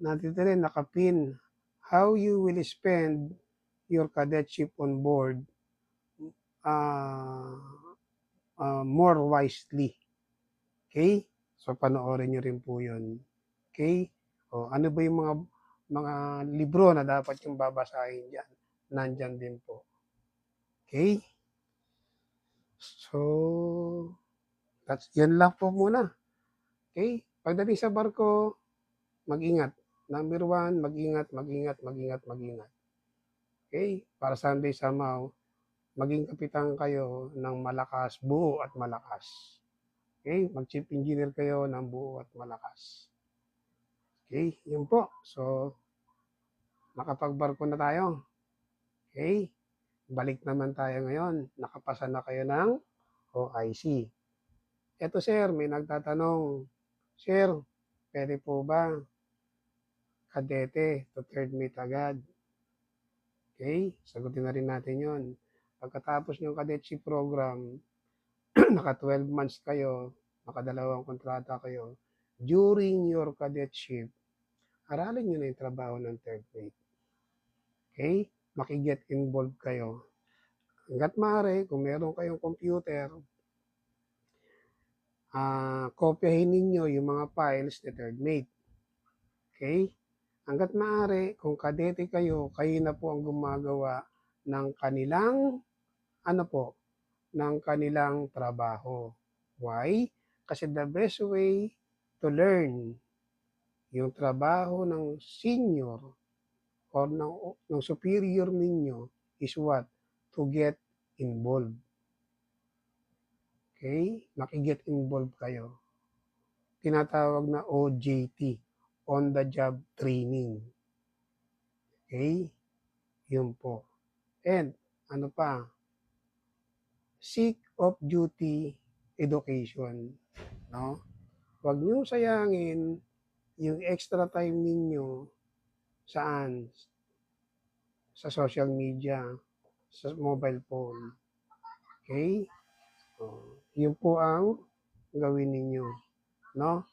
nandito rin nakapin. How you will spend your cadetship on board more wisely. Okay? So, panoorin nyo rin po yun. Okay? Ano ba yung mga libro na dapat yung babasahin dyan? Nandyan din po. Okay? So, yan lang po muna. Okay? Pagdating sa barko, mag-ingat. Number 1, mag-ingat. Okay? Para someday somehow, maging kapitan kayo ng malakas, buo at malakas. Okay? Mag-chief engineer kayo ng buo at malakas. Okay? Yun po. So, nakapagbarko na tayo. Okay? Balik naman tayo ngayon. Nakapasa na kayo ng OIC. Eto sir, may nagtatanong, Sir, pwede po ba kadete to third mate agad? Okay, sagutin na rin natin yon. Pagkatapos ng cadetship program, naka 12 months kayo, nakadalawang kontrata kayo, during your cadetship, aralin nyo na yung trabaho ng third mate. Okay, makiget involved kayo. Hanggat maaari, kung meron kayong computer, kopyahin ninyo yung mga files ni third mate. Okay? Hangga't maaari, kung kadete kayo, kayo na po ang gumagawa ng kanilang, ano po, ng kanilang trabaho. Why? Kasi the best way to learn yung trabaho ng senior or ng superior ninyo is what? To get involved. Okay? Maki-get involved kayo. Tinatawag na OJT, on the job training. Okay? Yun po. And, ano pa? Seek of duty education. No? Huwag niyo sayangin yung extra time ninyo saan? Sa social media, sa mobile phone. Okay? Yun po ang gawin ninyo. No?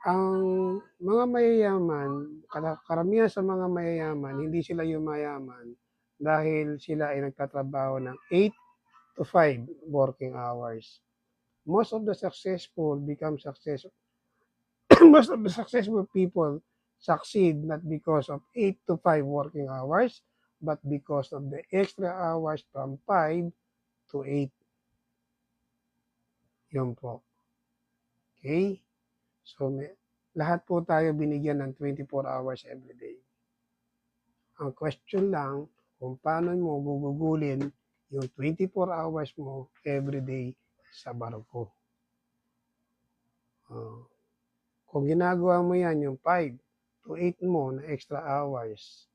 Ang mga mayayaman, karamihan sa mga mayayaman, hindi sila yumayaman dahil sila ay nagtatrabaho ng 8 to 5 working hours. Most of the successful become successful. Most of the successful people succeed not because of 8 to 5 working hours, but because of the extra hours from 5 to 8. Yun po. Okay? So, lahat po tayo binigyan ng 24 hours every day. Ang question lang, kung paano mo gugugulin yung 24 hours mo every day sa barko. Kung ginagawa mo yan, yung 5 to 8 mo na extra hours,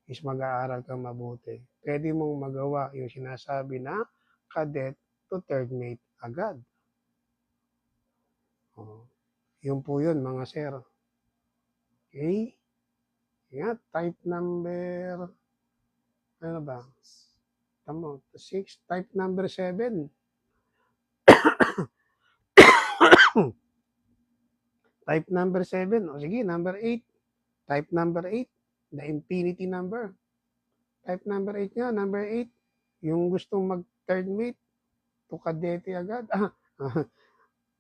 is mag-aaral kang mabuti. Pwede mong magawa yung sinasabi na cadet to third mate agad. Yun po yun, mga sir. Okay? Yan, type number, ano ba? Tamo, 6, type number 7. Type number 7. O sige, number 8. Type number 8. The infinity number. Type number 8 nga, number 8. Yung gustong mag-third mate, to kadete agad.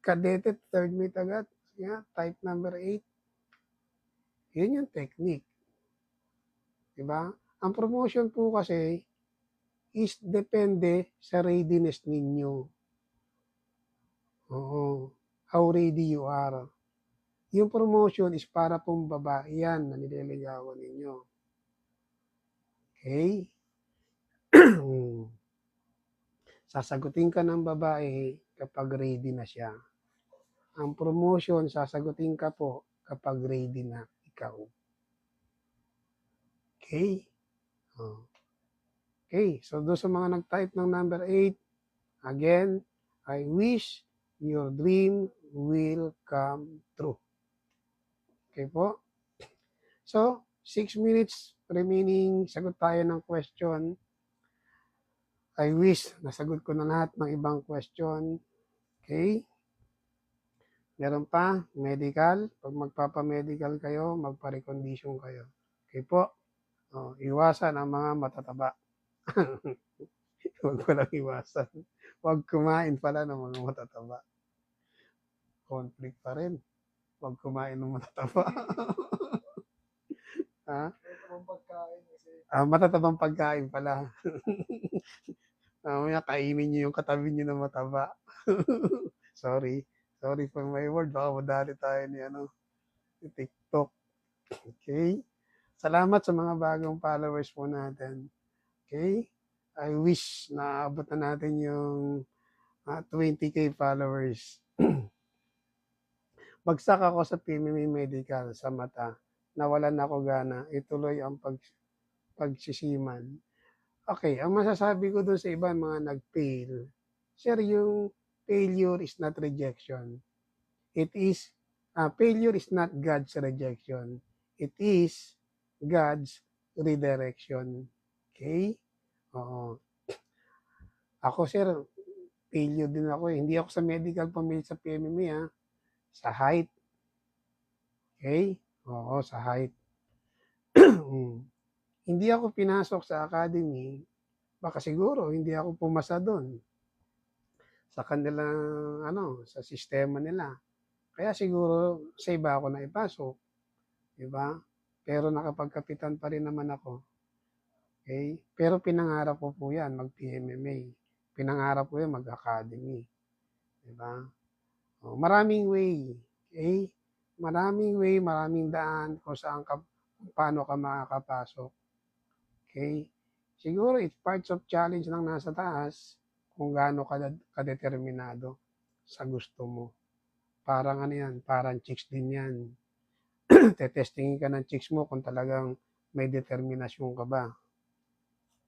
Kadete, third mate agad. Yeah, type number 8. Yun yung technique. Diba? Ang promotion po kasi is depende sa readiness ninyo. Oo. How ready you are. Yung promotion is para pong babae yan na nililigawan ninyo. Okay? Sasagutin ka ng babae kapag ready na siya. Ang promotion, sasagutin ka po kapag ready na ikaw. Okay? Okay, so doon sa mga nag-type ng number 8, again, I wish your dream will come true. Okay po? So, 6 minutes remaining, sagot tayo ng question. I wish nasagot ko na lahat ng ibang question. Okay? Meron pa, medical. Pag magpapa-medical kayo, magpa-recondition kayo. Okay po? Iwasan ang mga matataba. Huwag palang iwasan. Huwag kumain pala ng mga matataba. Conflict pa rin. Huwag kumain ng matataba. Ha? Matatabang pagkain pala. Mamaya kainin nyo yung katabi nyo na mataba. Sorry. Sorry for my word. Baka madali tayo ni TikTok. Okay? Salamat sa mga bagong followers po natin. Okay? I wish na abot na natin yung 20k followers. Bagsak ako sa PMMA Medical sa mata. Nawalan ako gana. Ituloy ang pagsisiman. Okay, ang masasabi ko doon sa iba mga nag-fail, sir, yung failure is not rejection. It is, failure is not God's rejection. It is God's redirection. Okay? Oo. Ako, sir, failure din ako. Hindi ako sa medical pamilya sa PMMA, sa height. Okay? Oo, sa height. Hindi ako pinasok sa academy, baka siguro hindi ako pumasa doon sa kanilang sa sistema nila. Kaya siguro sa iba ako na ipasok. 'di ba? Pero nakapagkapitan pa rin naman ako, okay? Pero pinangarap ko po 'yan mag-PMMA, pinangarap ko 'yan mag-academy, 'di ba? Oh, maraming way, okay? Maraming way, maraming daan kung saan ka kung paano ka makakapasok, okay? Siguro it's parts of challenge ng nasa taas kung gaano ka kadeterminado sa gusto mo. Parang ano 'yan, parang chicks din 'yan. Te-testingin ka ng chicks mo kung talagang may determinasyon ka ba,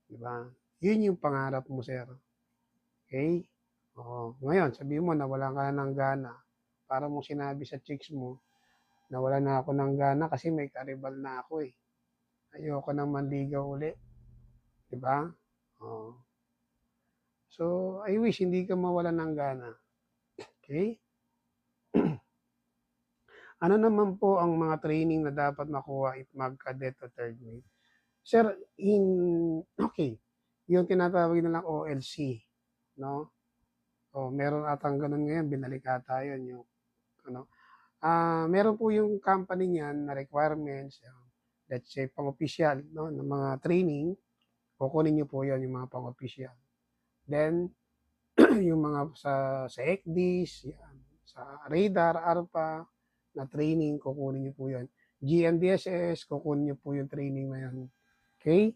'di ba? 'Yun yung pangarap mo, sir, okay? Oo, ngayon sabihin mo nawalan ka na ng gana, para mong sinabi sa chicks mo, "Nawalan na ako ng gana kasi may karibal na ako, eh. Ayoko ng manligaw uli." 'Di ba? Oo. So, I wish hindi ka mawalan ng gana, okay? Ano naman po ang mga training na dapat makuha if magka-death o third mate? Sir, okay, yung tinatawag nilang OLC, no? O meron atang gano'n ngayon, binalik ata yun, yung ano. Meron po yung company niyan na requirements, let's say pang-opisyal, no, ng mga training, kukunin niyo po yan, yung mga pang-opisyal. Then, yung mga sa ECDIS, yan, sa radar, ARPA, na training, kukunin niyo po yan. GMDSS, kukunin niyo po yung training na yan. Okay?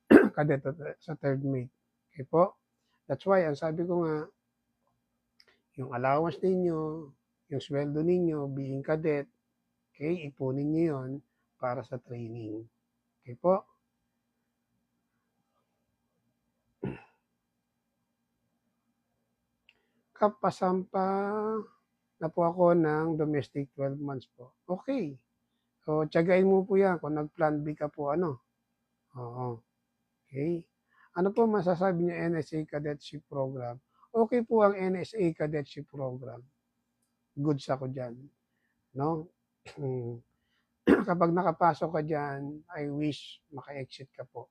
Cadet sa third mate. Okay po? That's why, ang sabi ko nga, yung allowance ninyo, yung sweldo ninyo, being cadet, okay, ipunin nyo yun para sa training. Okay po? Kapasampa na po ako ng domestic 12 months po. Okay. So, tiyagain mo po yan kung nag-plan B ka po, ano. Oo. Okay. Ano po masasabi niyo NSA Cadetship Program? Okay po ang NSA Cadetship Program. Goods ako dyan. No? Kapag nakapasok ka dyan, I wish maka-exit ka po.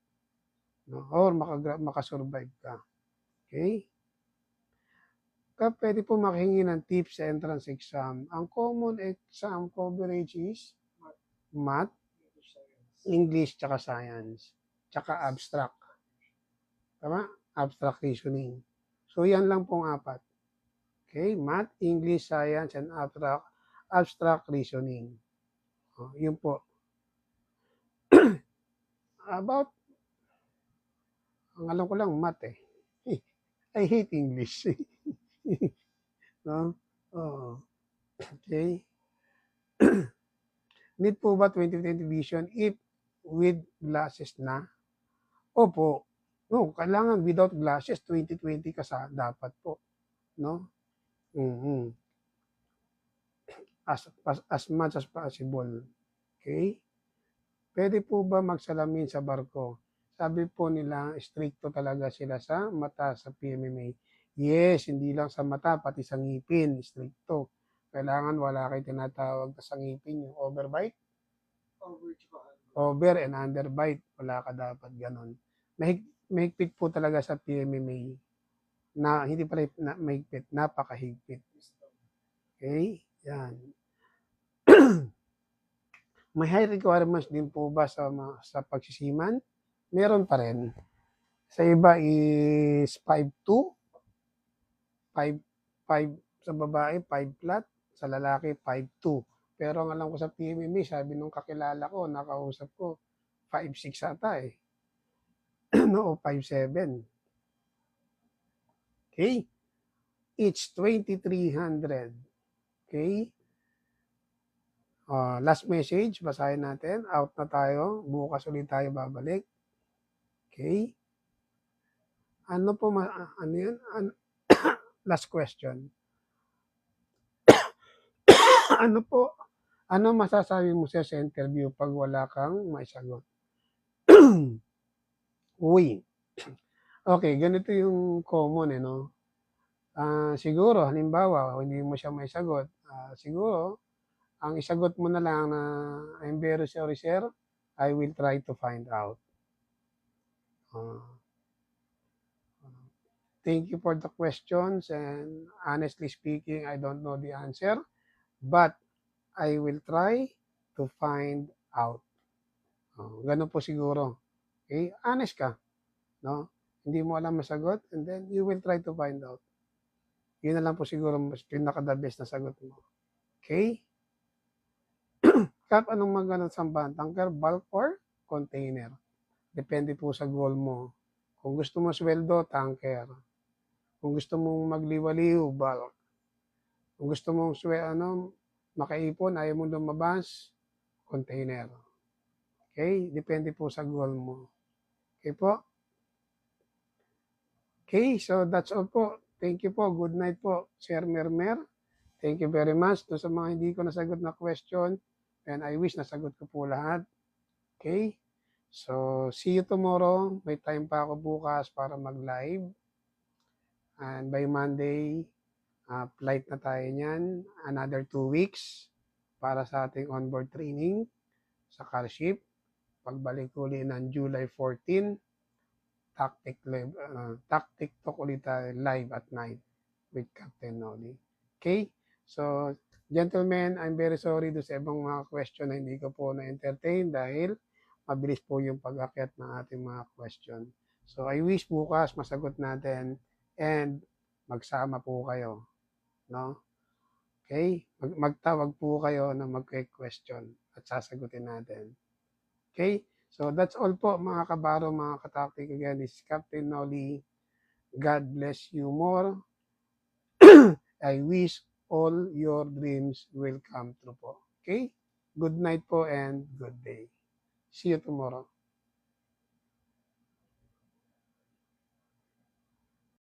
No? Or makasurvive ka. Okay? Pwede po makahingi ng tips sa entrance exam. Ang common exam coverage is math, English, tsaka science, tsaka abstract. Tama? Abstract reasoning. So, yan lang pong apat. Okay? Math, English, science, and abstract reasoning. Yun po. About, ang alam ko lang, math eh. I hate English. No? Oo. Okay? Need po ba 20/20 vision if with glasses na? Opo. No, kailangan without glasses 20/20 ka sa dapat po, no? Mm. As much as possible. Okay? Pwede po ba magsalamin sa barko? Sabi po nila, stricto talaga sila sa mata sa PMMA. Yes, hindi lang sa mata, pati sa ngipin, stricto. Kailangan wala kayo tinatawag sa ngipin, yung overbite. Over and underbite, wala ka dapat ganon. Mahigpit po talaga sa PMMA na hindi pala na mahigpit, napakahigpit. Okay? Yan. May high requirements din po ba sa pagsisiman? Meron pa rin. Sa iba is 5'2", 5 sa babae, 5 flat, sa lalaki 5'2". Pero ang alam ko sa PMMA, sabi nung kakilala ko, nakausap ko, 5'6" ata eh. No, 5'7". Okay? It's 2,300. Okay? Last message, basahin natin. Out na tayo. Bukas ulit tayo babalik. Okay? Ano po, ano yun? Last question. Ano masasabi mo sa interview pag wala kang maisagot? Uy. Okay, ganito yung common no? Siguro, halimbawa, hindi mo siya maisagot. Siguro, ang isagot mo na lang na I'm very sorry, sir. I will try to find out. Thank you for the questions, and honestly speaking, I don't know the answer, but I will try to to find out. Ganun po siguro. Okay? Honest ka, no? Hindi mo alam masagot, and then you will try to find out. Yun na lang po siguro mas pinaka-the best na sagot mo. Okay? Kap, anong magandang sambahan? Tanker, bulk, or container? Depende po sa goal mo. Kung gusto mo sweldo, tanker. Kung gusto mong magliwaliw, bulk. Kung gusto mong makaipon, ayaw mo lumabas, container. Okay? Depende po sa goal mo. Okay po? Okay, so that's all po. Thank you po. Good night po, Sir Mermer. Thank you very much. Doon sa mga hindi ko nasagot na question, and I wish nasagot ko po lahat. Okay? So, see you tomorrow. May time pa ako bukas para mag-live. And by Monday, flight na tayo niyan. Another 2 weeks para sa ating onboard training sa car ship. Pagbalik uli ng July 14, tactic talk ulit tayo live at night with Captain Noli. Okay? So, gentlemen, I'm very sorry doon sa ibang mga question na hindi ko po na-entertain dahil mabilis po yung pag-akyat ng ating mga question. So, I wish bukas masagot natin and magsama po kayo. No? Okay? Magtawag po kayo na mag-question at sasagutin natin. Okay? So, that's all po mga kabaro, mga kataktik. Again, this is Captain Noli. God bless you more. I wish all your dreams will come true po. Okay? Good night po and good day. See you tomorrow.